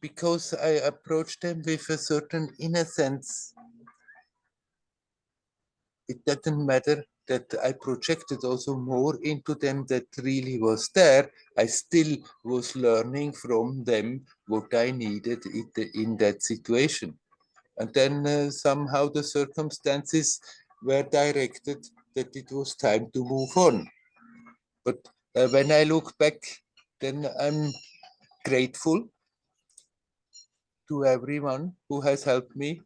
because I approached them with a certain innocence, it doesn't matter that I projected also more into them that really was there. I still was learning from them what I needed in that situation. And then somehow the circumstances were directed that it was time to move on. But when I look back, then I'm grateful to everyone who has helped me,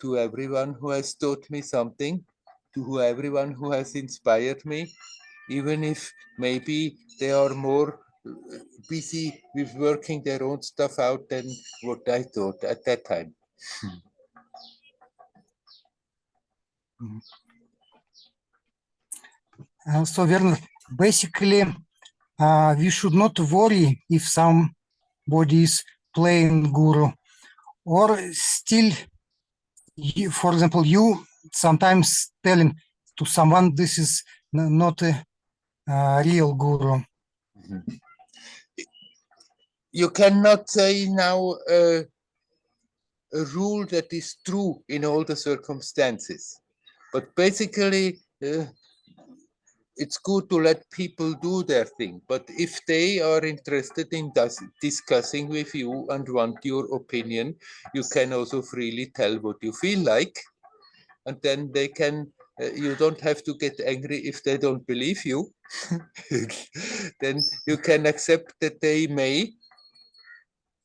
to everyone who has taught me something, to everyone who has inspired me, even if maybe they are more busy with working their own stuff out than what I thought at that time. So Werner, basically, we should not worry if somebody is playing guru, or still, for example, you sometimes telling to someone this is not a real guru. You cannot say now a rule that is true in all the circumstances, but basically it's good to let people do their thing. But if they are interested in discussing with you and want your opinion, you can also freely tell what you feel like, and then they can, you don't have to get angry if they don't believe you. Then you can accept that they may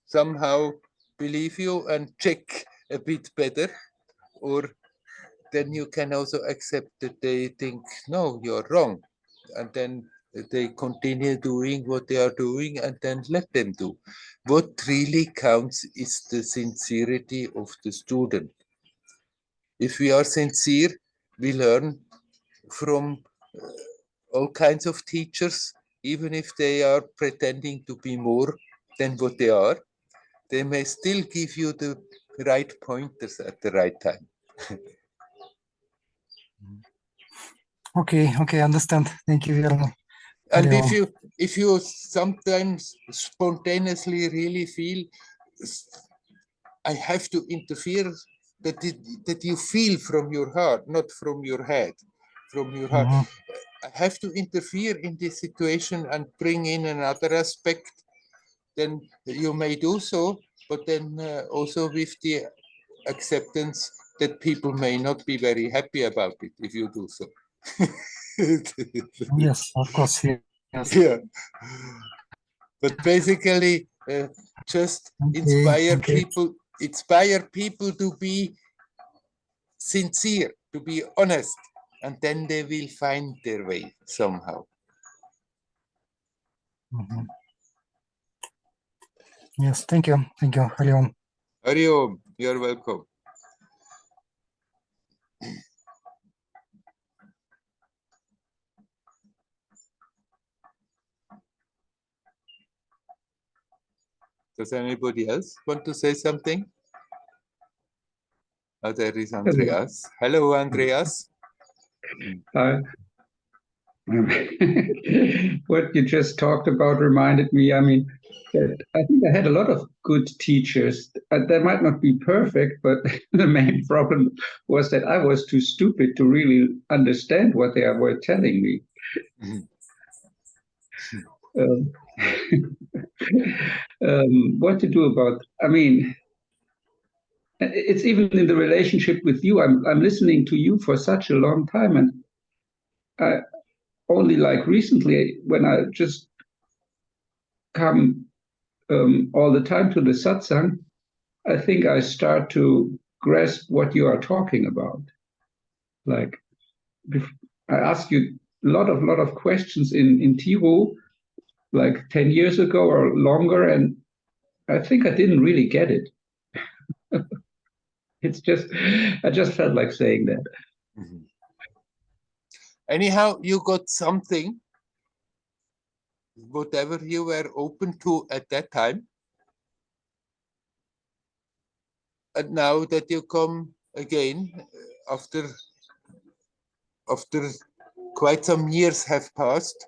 somehow believe you and check a bit better, or then you can also accept that they think, no, you're wrong, and then they continue doing what they are doing, and then let them do. What really counts is the sincerity of the student. If we are sincere, we learn from all kinds of teachers, even if they are pretending to be more than what they are, they may still give you the right pointers at the right time. Okay, understand. Thank you, Werner. And if you sometimes spontaneously really feel I have to interfere, that you feel from your heart, not from your head, from your heart. I have to interfere in this situation and bring in another aspect, then you may do so, but then also with the acceptance that people may not be very happy about it if you do so. Yes, of course. Yes. Yeah. But basically, just inspire people to be sincere, to be honest, and then they will find their way somehow. Yes, thank you. Hari Om. Hari Om, you're welcome. Does anybody else want to say something? Oh, there is Andreas. Hello, Andreas. Hi. What you just talked about reminded me, I mean, that I think I had a lot of good teachers. They might not be perfect, but the main problem was that I was too stupid to really understand what they were telling me. What to do about, I mean, it's even in the relationship with you. I'm listening to you for such a long time, and I only like recently, when I just come all the time to the satsang, I think I start to grasp what you are talking about. Like, I asked you a lot of questions in Tiru, like 10 years ago or longer, and I think I didn't really get it. It's just, I just felt like saying that. Anyhow, you got something, whatever you were open to at that time. And now that you come again, after quite some years have passed,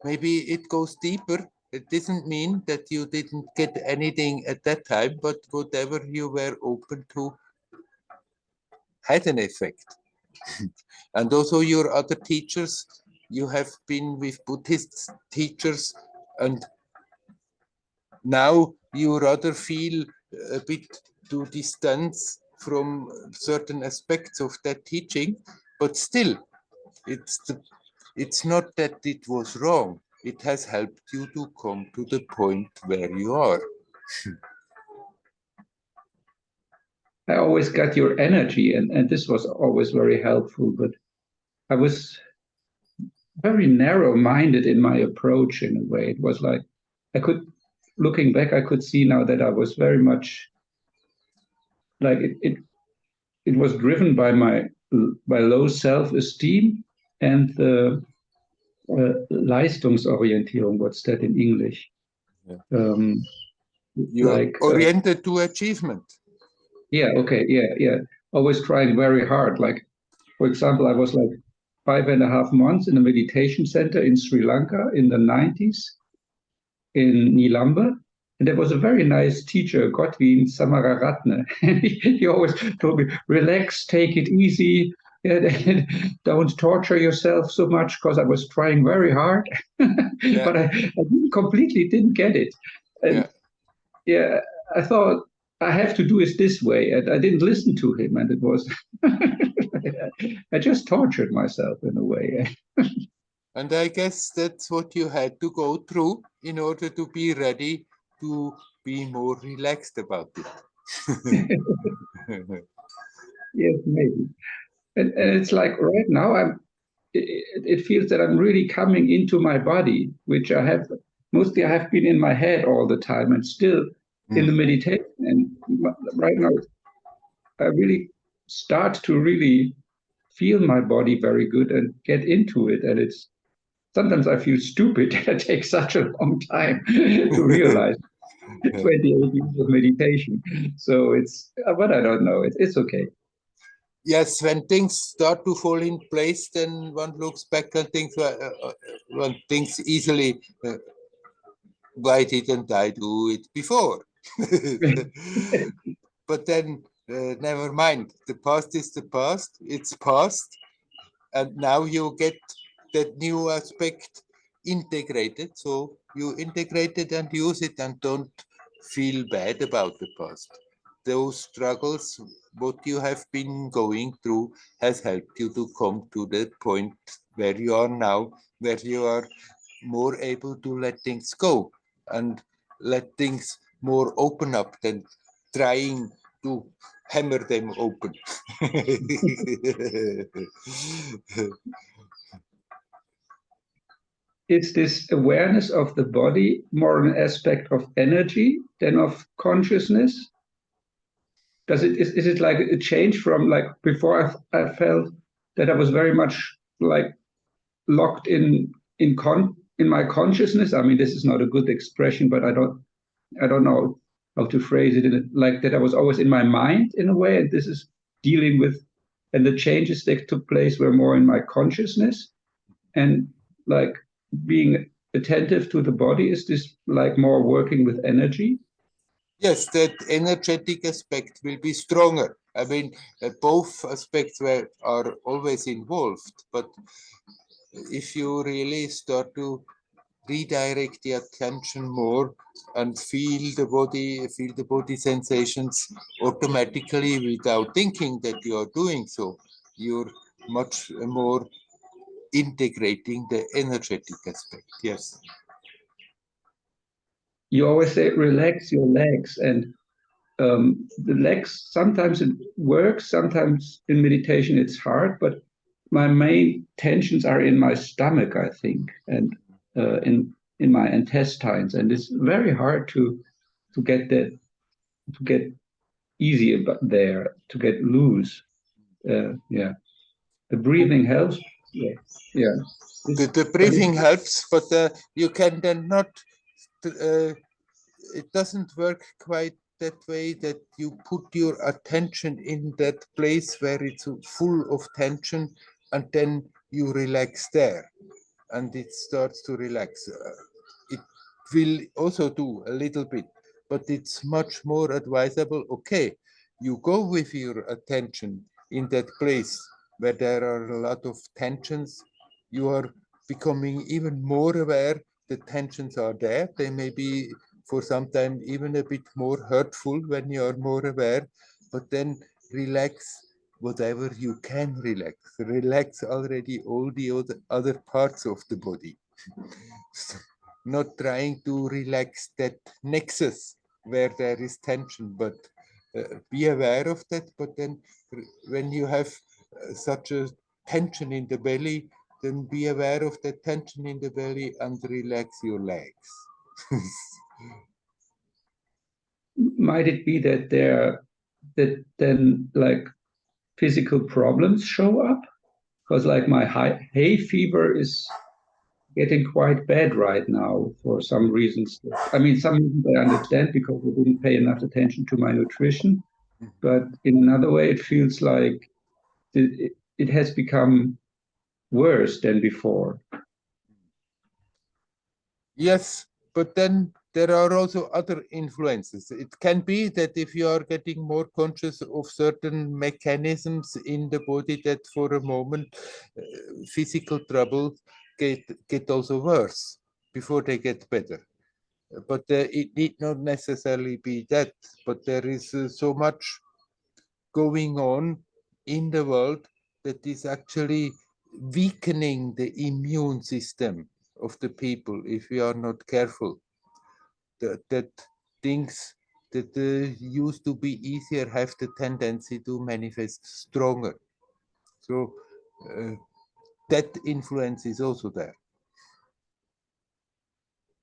maybe it goes deeper. It doesn't mean that you didn't get anything at that time, but whatever you were open to had an effect. And also your other teachers, you have been with Buddhist teachers, and now you rather feel a bit to distance from certain aspects of that teaching, but still, it's not that it was wrong. It has helped you to come to the point where you are. I always got your energy, and this was always very helpful, but I was very narrow-minded in my approach in a way. It was like, looking back, I could see now that I was very much like it was driven by low self-esteem and the Leistungsorientierung. What's that in English? Yeah. You're like oriented to achievement. Yeah. Okay. Yeah. Always trying very hard. Like, for example, I was like 5.5 months in a meditation center in Sri Lanka in the 90s in Nilamba. And there was a very nice teacher, Godwin Samararatne. He always told me, relax, take it easy, don't torture yourself so much, because I was trying very hard. Yeah. But I completely didn't get it. And yeah, I thought I have to do it this way. And I didn't listen to him. And it was, I just tortured myself in a way. And I guess that's what you had to go through in order to be ready to be more relaxed about it. Yes, maybe. And it's like right now, it feels that I'm really coming into my body, which I have been in my head all the time, and still in the meditation. And right now, I really start to really feel my body very good and get into it. And it's sometimes I feel stupid that it takes such a long time to realize 28 years of meditation. So it's, but I don't know, it's okay. Yes, when things start to fall in place, then one looks back and thinks, one thinks easily, why didn't I do it before? But then, never mind. The past is the past. It's past, and now you get that new aspect integrated. So you integrate it and use it, and don't feel bad about the past. Those struggles, what you have been going through, has helped you to come to the point where you are now, where you are more able to let things go and let things more open up than trying to hammer them open. Is this awareness of the body more an aspect of energy than of consciousness? Is it like a change from, like, before I felt that I was very much like locked in my consciousness? I mean, this is not a good expression, but I don't know how to phrase it, like that I was always in my mind in a way, and this is dealing with, and the changes that took place were more in my consciousness, and like being attentive to the body. Is this like more working with energy? Yes, that energetic aspect will be stronger. I mean, both aspects are always involved, but if you really start to redirect the attention more and feel the body sensations automatically without thinking that you are doing so, you're much more integrating the energetic aspect. Yes. You always say relax your legs, and the legs, sometimes it works, sometimes in meditation it's hard, but my main tensions are in my stomach, I think, and in my intestines, and it's very hard to get easy there, to get loose. Yeah, the breathing helps. Yeah, yeah. The breathing helps, but you can then not, it doesn't work quite that way that you put your attention in that place where it's full of tension and then you relax there and it starts to relax. It will also do a little bit, but it's much more advisable. Okay, you go with your attention in that place where there are a lot of tensions. You are becoming even more aware the tensions are there. They may be for some time even a bit more hurtful when you are more aware, but then relax whatever you can relax. Relax already all the other parts of the body. Not trying to relax that nexus where there is tension, but be aware of that. But then when you have such a tension in the belly, then be aware of the tension in the belly and relax your legs. Might it be that that then like physical problems show up? Because like my hay fever is getting quite bad right now for some reasons. I mean, some reasons I understand because I didn't pay enough attention to my nutrition, but in another way, it feels like it has become worse than before. Yes, but then there are also other influences. It can be that if you are getting more conscious of certain mechanisms in the body, that for a moment physical troubles get also worse before they get better. But it need not necessarily be that. But there is so much going on in the world that is actually weakening the immune system of the people if we are not careful. That things that used to be easier have the tendency to manifest stronger. So that influence is also there.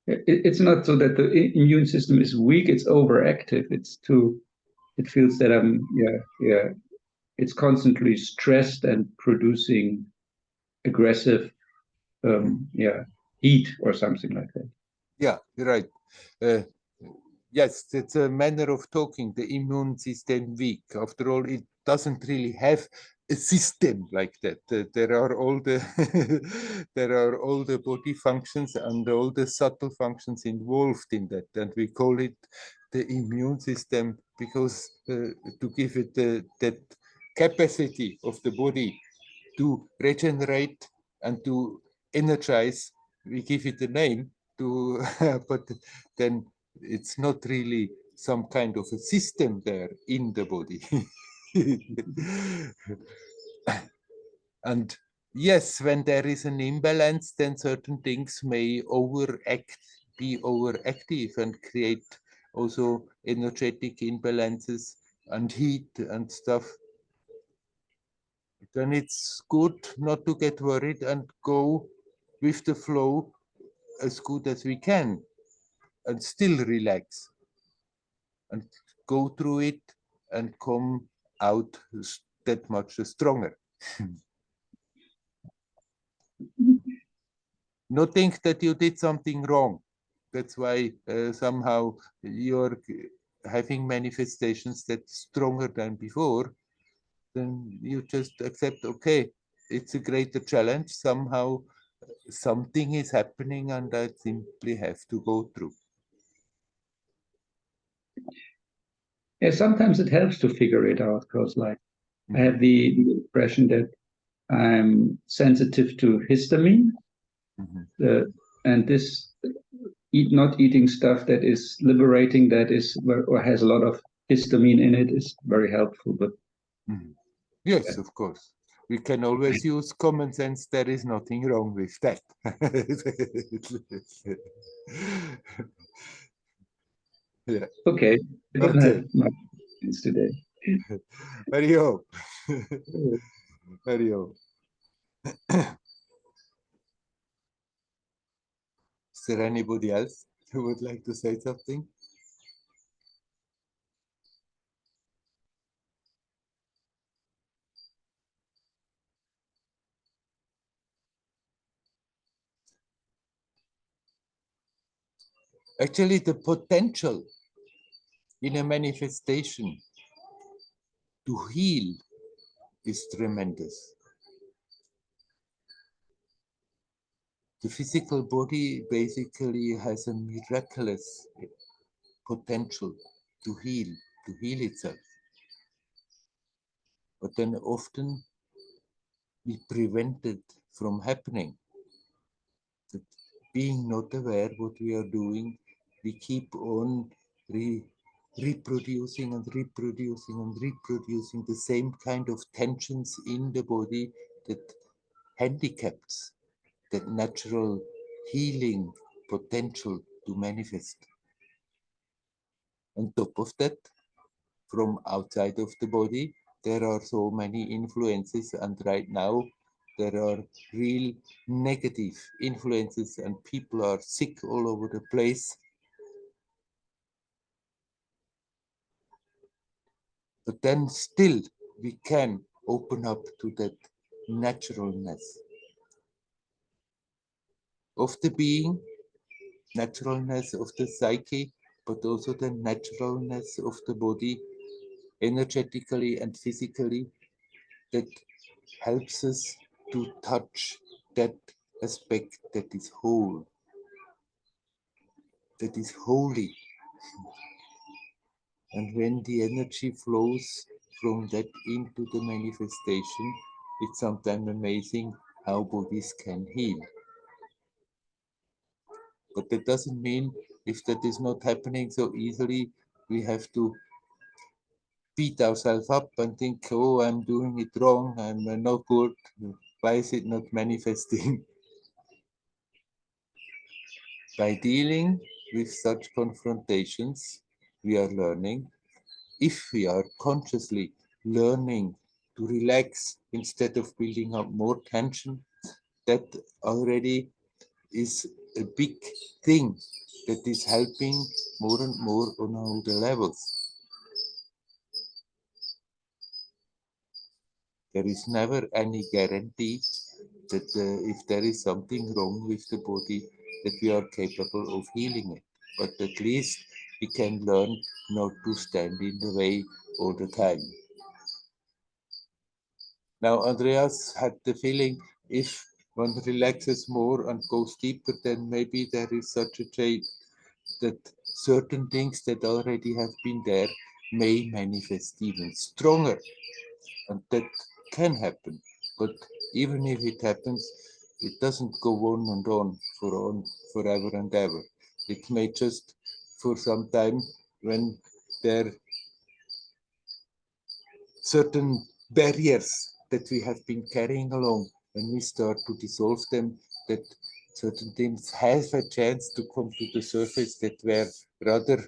It's not so that the immune system is weak, it's overactive. It feels that I'm, yeah. it's constantly stressed and producing aggressive, heat or something like that. Yeah, you're right. Yes, it's a manner of talking. The immune system weak. After all, it doesn't really have a system like that. There are all the there are all the body functions and all the subtle functions involved in that, and we call it the immune system because to give it that capacity of the body to regenerate and to energize, we give it a name to, but then it's not really some kind of a system there in the body. And yes, when there is an imbalance, then certain things may be overactive and create also energetic imbalances and heat and stuff. Then it's good not to get worried and go with the flow as good as we can and still relax and go through it and come out that much stronger. Not think that you did something wrong. That's why somehow you're having manifestations that's stronger than before. Then you just accept, okay, it's a greater challenge. Somehow something is happening and I simply have to go through. Yeah, sometimes it helps to figure it out because, like, I have the impression that I'm sensitive to histamine, and this not eating stuff that is liberating, that is or has a lot of histamine in it, is very helpful. But yes, of course. We can always use common sense. There is nothing wrong with that. Yeah. Okay, I don't have much sense today. Very hope. Very hope. Is there anybody else who would like to say something? Actually, the potential in a manifestation to heal is tremendous. The physical body basically has a miraculous potential to heal itself. But then often we prevent it from happening. That being not aware what we are doing, we keep on reproducing and reproducing and reproducing the same kind of tensions in the body that handicaps that natural healing potential to manifest. On top of that, from outside of the body, there are so many influences, and right now there are real negative influences and people are sick all over the place. But then still we can open up to that naturalness of the being, naturalness of the psyche, but also the naturalness of the body, energetically and physically, that helps us to touch that aspect that is whole, that is holy. And when the energy flows from that into the manifestation, it's sometimes amazing how bodies can heal. But that doesn't mean if that is not happening so easily, we have to beat ourselves up and think, oh, I'm doing it wrong, I'm not good, why is it not manifesting? By dealing with such confrontations, we are learning. If we are consciously learning to relax instead of building up more tension, that already is a big thing that is helping more and more on all the levels. There is never any guarantee that if there is something wrong with the body, that we are capable of healing it. But at least we can learn not to stand in the way all the time. Now, Andreas had the feeling if one relaxes more and goes deeper, then maybe there is such a change that certain things that already have been there may manifest even stronger. And that can happen. But even if it happens, it doesn't go on forever and ever. It may just for some time when there certain barriers that we have been carrying along, when we start to dissolve them, that certain things have a chance to come to the surface that were rather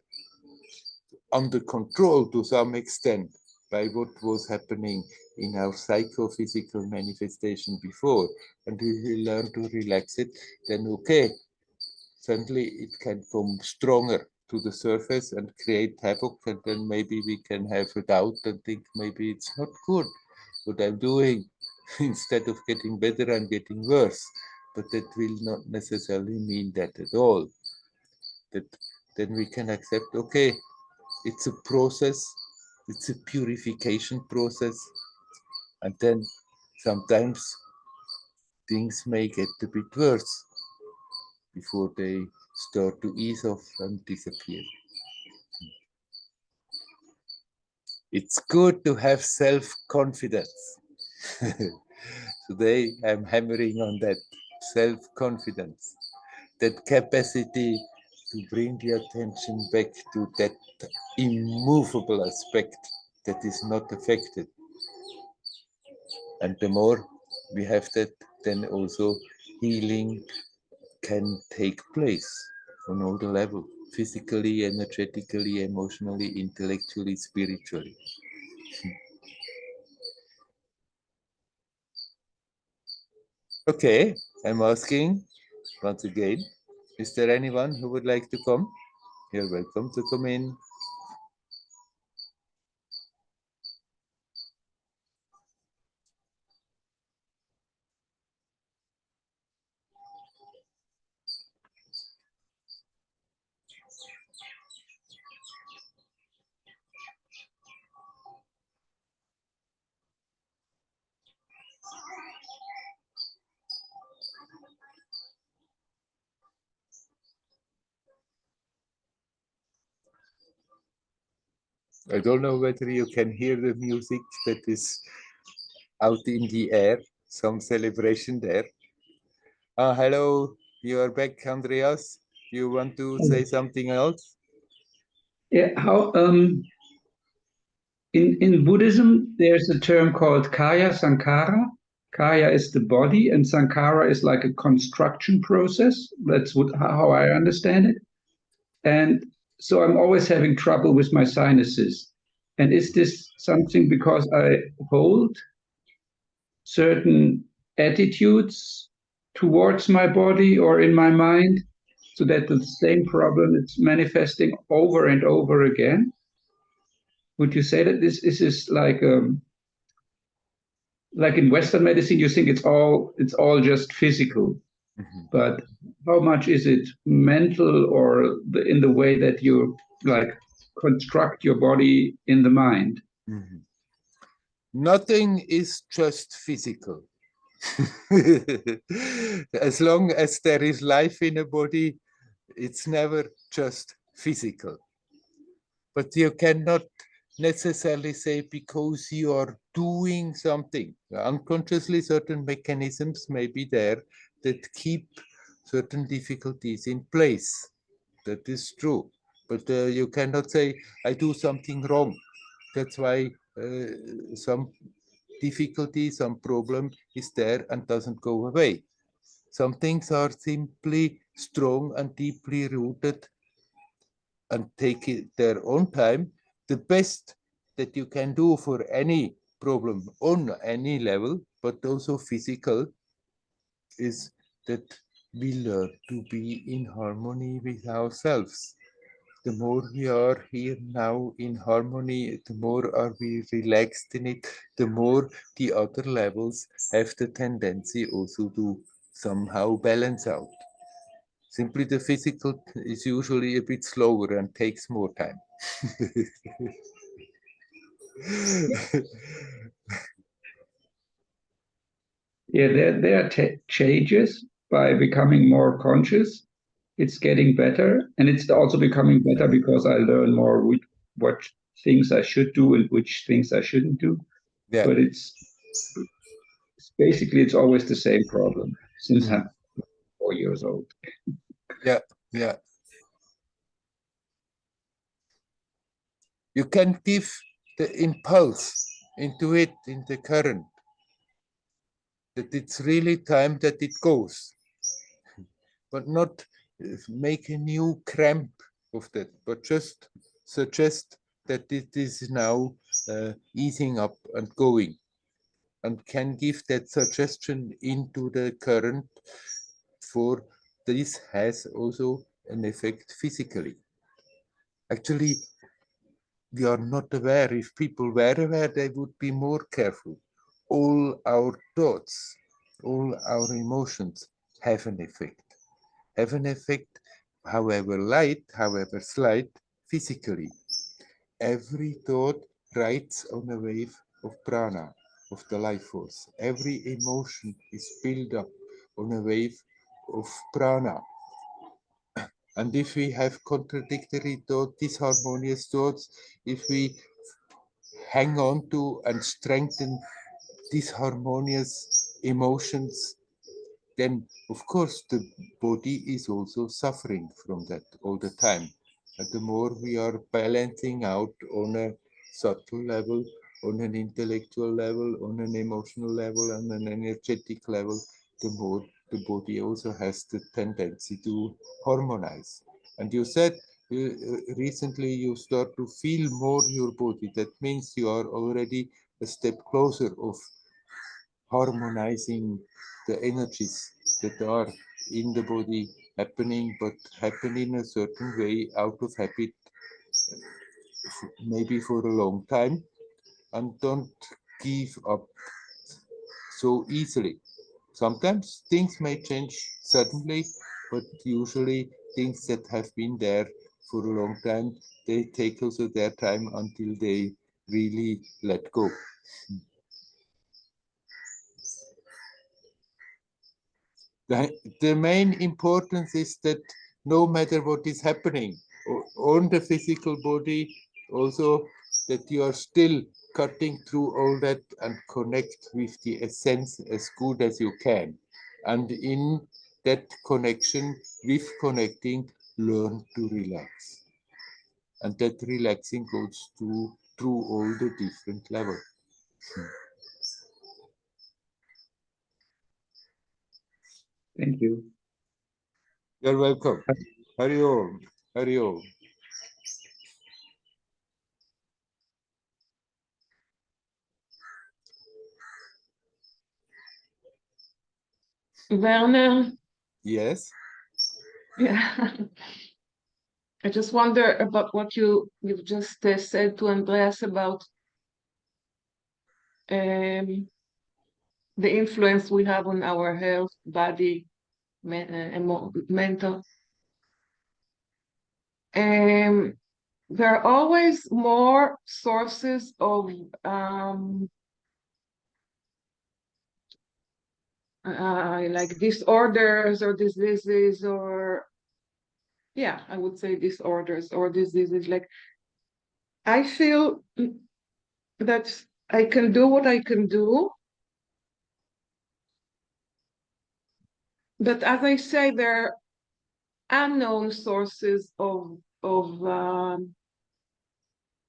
under control to some extent by what was happening in our psychophysical manifestation before. And if we learn to relax it, then okay, suddenly it can come stronger to the surface and create havoc, and then maybe we can have a doubt and think maybe it's not good what I'm doing. Instead of getting better, I'm getting worse. But that will not necessarily mean that at all. That then we can accept, okay, it's a process, it's a purification process, and then sometimes things may get a bit worse before they start to ease off and disappear. It's good to have self-confidence. Today I'm hammering on that self-confidence, that capacity to bring the attention back to that immovable aspect that is not affected. And the more we have that, then also healing can take place on all the levels, physically, energetically, emotionally, intellectually, spiritually. Okay, I'm asking once again, is there anyone who would like to come? You're welcome to come in. I don't know whether you can hear the music that is out in the air, some celebration there. Hello, you are back, Andreas. You want to say something else? Yeah, how in Buddhism there's a term called kaya sankhara. Kaya is the body, and sankhara is like a construction process. That's how I understand it. And so I'm always having trouble with my sinuses. And is this something because I hold certain attitudes towards my body or in my mind, so that the same problem is manifesting over and over again? Would you say that this is like in Western medicine, you think it's all just physical, but how much is it mental, or in the way that you like construct your body in the mind? Mhm. Nothing is just physical. As long as there is life in a body, it's never just physical. But you cannot necessarily say because you are doing something. Unconsciously, certain mechanisms may be there that keep certain difficulties in place. That is true. But you cannot say, I do something wrong. That's why some difficulty, some problem is there and doesn't go away. Some things are simply strong and deeply rooted and take it their own time. The best that you can do for any problem on any level, but also physical, is that we learn to be in harmony with ourselves. the more we are here now in harmony, the more are we relaxed in it, the more the other levels have the tendency also to somehow balance out. Simply the physical is usually a bit slower and takes more time. Yeah, there are changes by becoming more conscious. It's getting better, and it's also becoming better because I learn more what things I should do and which things I shouldn't do. Yeah. But it's basically it's always the same problem since I'm 4 years old. Yeah, yeah. You can give the impulse into it, in the current, that it's really time that it goes, but not make a new cramp of that, but just suggest that it is now easing up and going, and can give that suggestion into the current, for this has also an effect physically. Actually, we are not aware. If people were aware, they would be more careful. All our thoughts, all our emotions have an effect, however light, however slight, physically. Every thought rides on a wave of prana, of the life force. Every emotion is built up on a wave of prana. And if we have contradictory thoughts, disharmonious thoughts, if we hang on to and strengthen disharmonious emotions, then of course the body is also suffering from that all the time. And the more we are balancing out on a subtle level, on an intellectual level, on an emotional level, on an energetic level, the more the body also has the tendency to harmonize. And you said recently you start to feel more your body. That means you are already a step closer of harmonizing the energies that are in the body happening, but happen in a certain way out of habit, maybe for a long time, and don't give up so easily. Sometimes things may change suddenly, but usually things that have been there for a long time, they take also their time until they really let go. The main importance is that no matter what is happening on the physical body, also that you are still cutting through all that and connect with the essence as good as you can. And in that connection, with connecting, learn to relax. And that relaxing goes through all the different levels. Thank you. You're welcome. Hari Om. Hari Om. Werner, Yes. yeah. I just wonder about what you've just said to Andreas about the influence we have on our health, body, mental. There are always more sources of like disorders or diseases, or yeah, I would say disorders or diseases. Like, I feel that I can do what I can do, but as I say, there are unknown sources of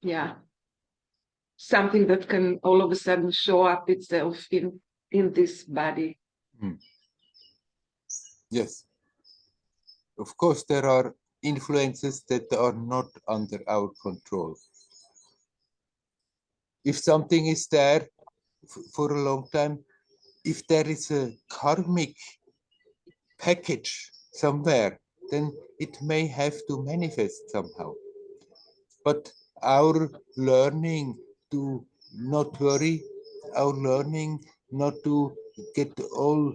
yeah, something that can all of a sudden show up itself in this body. Yes. Of course, there are influences that are not under our control. If something is there for a long time, if there is a karmic package somewhere then it may have to manifest somehow. But our learning to not worry, our learning not to get all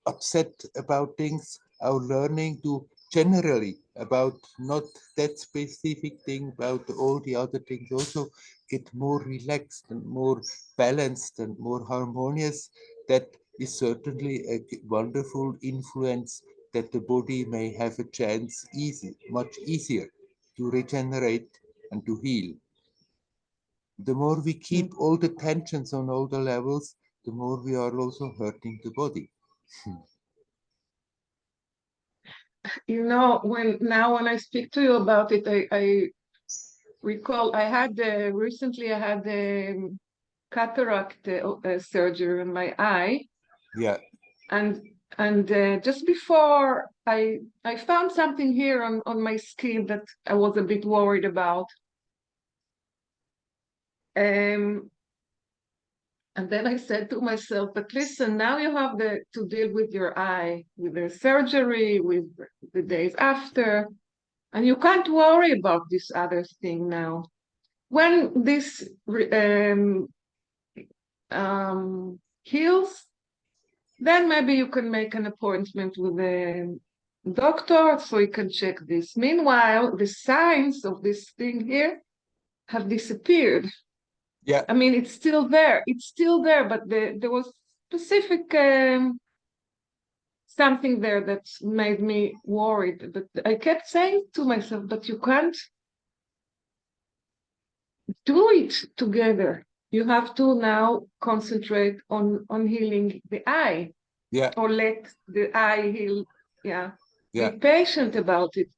upset about things, our learning to generally about not that specific thing, about all the other things, also get more relaxed and more balanced and more harmonious. That is certainly a wonderful influence that the body may have a chance much easier to regenerate and to heal. The more we keep all the tensions on all the levels, the more we are also hurting the body. You know, when I speak to you about it, I recall I had recently I had cataract surgery in my eye, Yeah, and just before I found something here on my skin that I was a bit worried about. And then I said to myself, but listen, now you have to deal with your eye, with the surgery, with the days after, and you can't worry about this other thing now. When this heals, then maybe you can make an appointment with a doctor so you can check this. Meanwhile, the signs of this thing here have disappeared. yeah, I mean, it's still there. It's still there, but there was specific something there that made me worried. But I kept saying to myself, but you can't do it together. You have to now concentrate on healing the eye, yeah, or let the eye heal. Yeah, yeah, be patient about it.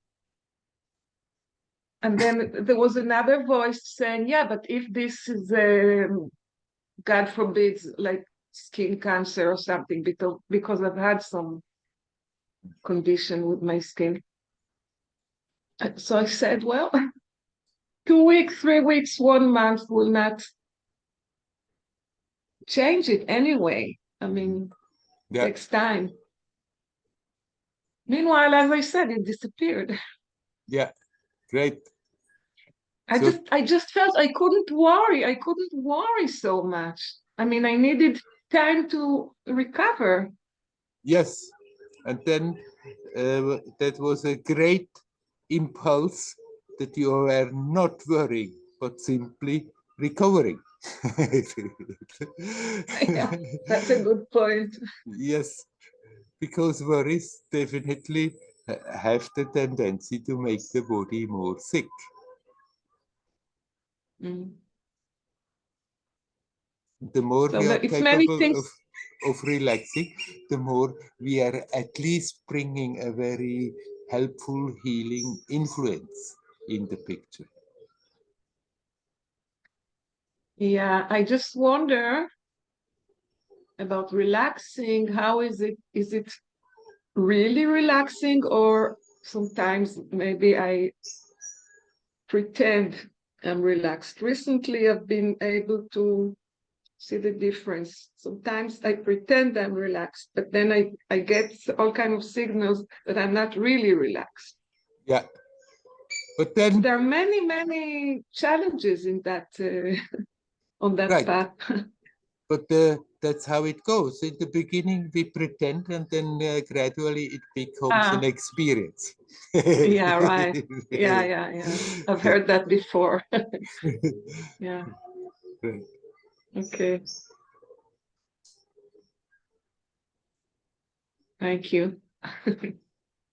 And then there was another voice saying, yeah, but if this is, God forbid, like skin cancer or something, because I've had some condition with my skin. So I said, well, 2 weeks, 3 weeks, 1 month will not change it anyway. I mean, it yeah, takes time. Meanwhile, as I said, it disappeared. yeah. Great. I So just felt I couldn't worry. I couldn't worry so much. I mean, I needed time to recover. yes, and then that was a great impulse that you were not worrying, but simply recovering. Yeah, that's a good point. Yes, because worries definitely have the tendency to make the body more sick. Mm. The more So we are it's many capable things. of relaxing, the more we are at least bringing a very helpful healing influence in the picture. Yeah, I just wonder about relaxing. How is it? Is it really relaxing, or sometimes maybe I pretend I'm relaxed? Recently, I've been able to see the difference. Sometimes I pretend I'm relaxed, but then I get all kind of signals that I'm not really relaxed. Yeah, but then There are many challenges in that on that right, path. but that's how it goes. In the beginning, we pretend, and then gradually it becomes an Ah, experience. yeah, right. Yeah. I've heard that before. Yeah. Right. Okay. Thank you.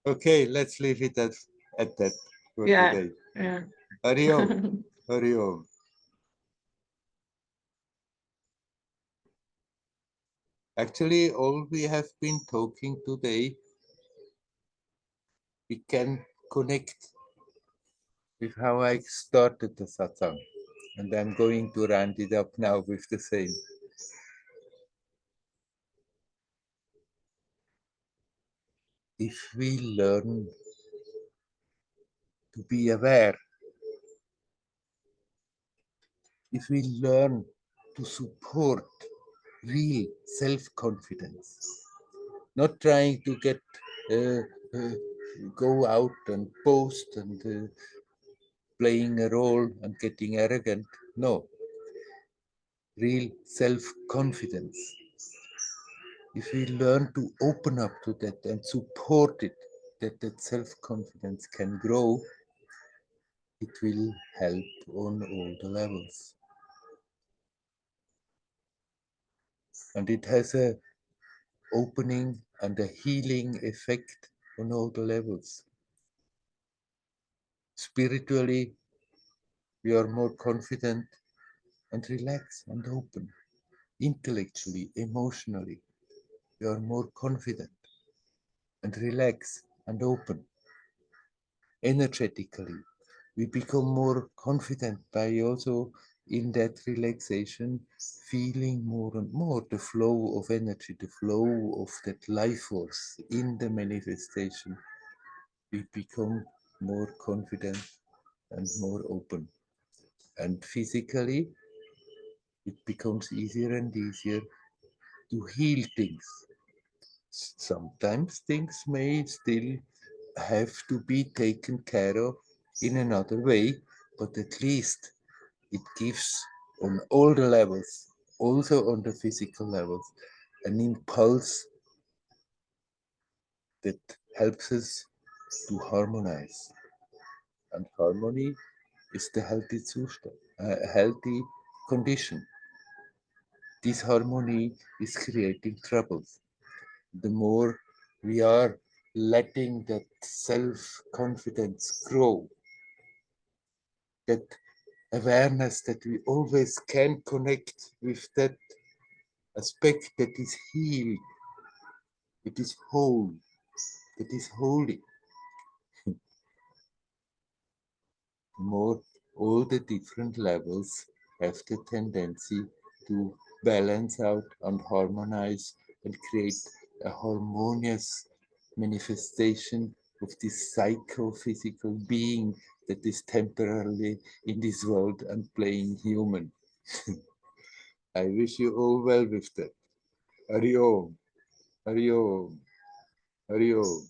Okay, let's leave it at that for Yeah. today. Yeah. Hari Om. Hari Om. Actually, all we have been talking today, we can connect with how I started the satsang. And I'm going to round it up now with the same. If we learn to be aware, if we learn to support real self-confidence, not trying to get go out and boast and playing a role and getting arrogant. No, real self-confidence. If we learn to open up to that and support it, that self-confidence can grow, it will help on all the levels. And it has a opening and a healing effect on all the levels. Spiritually, we are more confident and relaxed and open. Intellectually, emotionally, we are more confident and relaxed and open. Energetically, we become more confident by also in that relaxation, feeling more and more the flow of energy, the flow of that life force in the manifestation. We become more confident and more open. And physically, it becomes easier and easier to heal things. Sometimes things may still have to be taken care of in another way, but at least it gives on all the levels, also on the physical levels, an impulse that helps us to harmonize. And harmony is the healthy Zustand, a healthy condition. Disharmony is creating troubles. The more we are letting that self-confidence grow, that awareness that we always can connect with that aspect that is healed, it is whole, it is holy. More all the different levels have the tendency to balance out and harmonize and create a harmonious manifestation of this psychophysical being that is temporarily in this world and playing human. I wish you all well with that. Hari Om, Hari Om, Hari Om.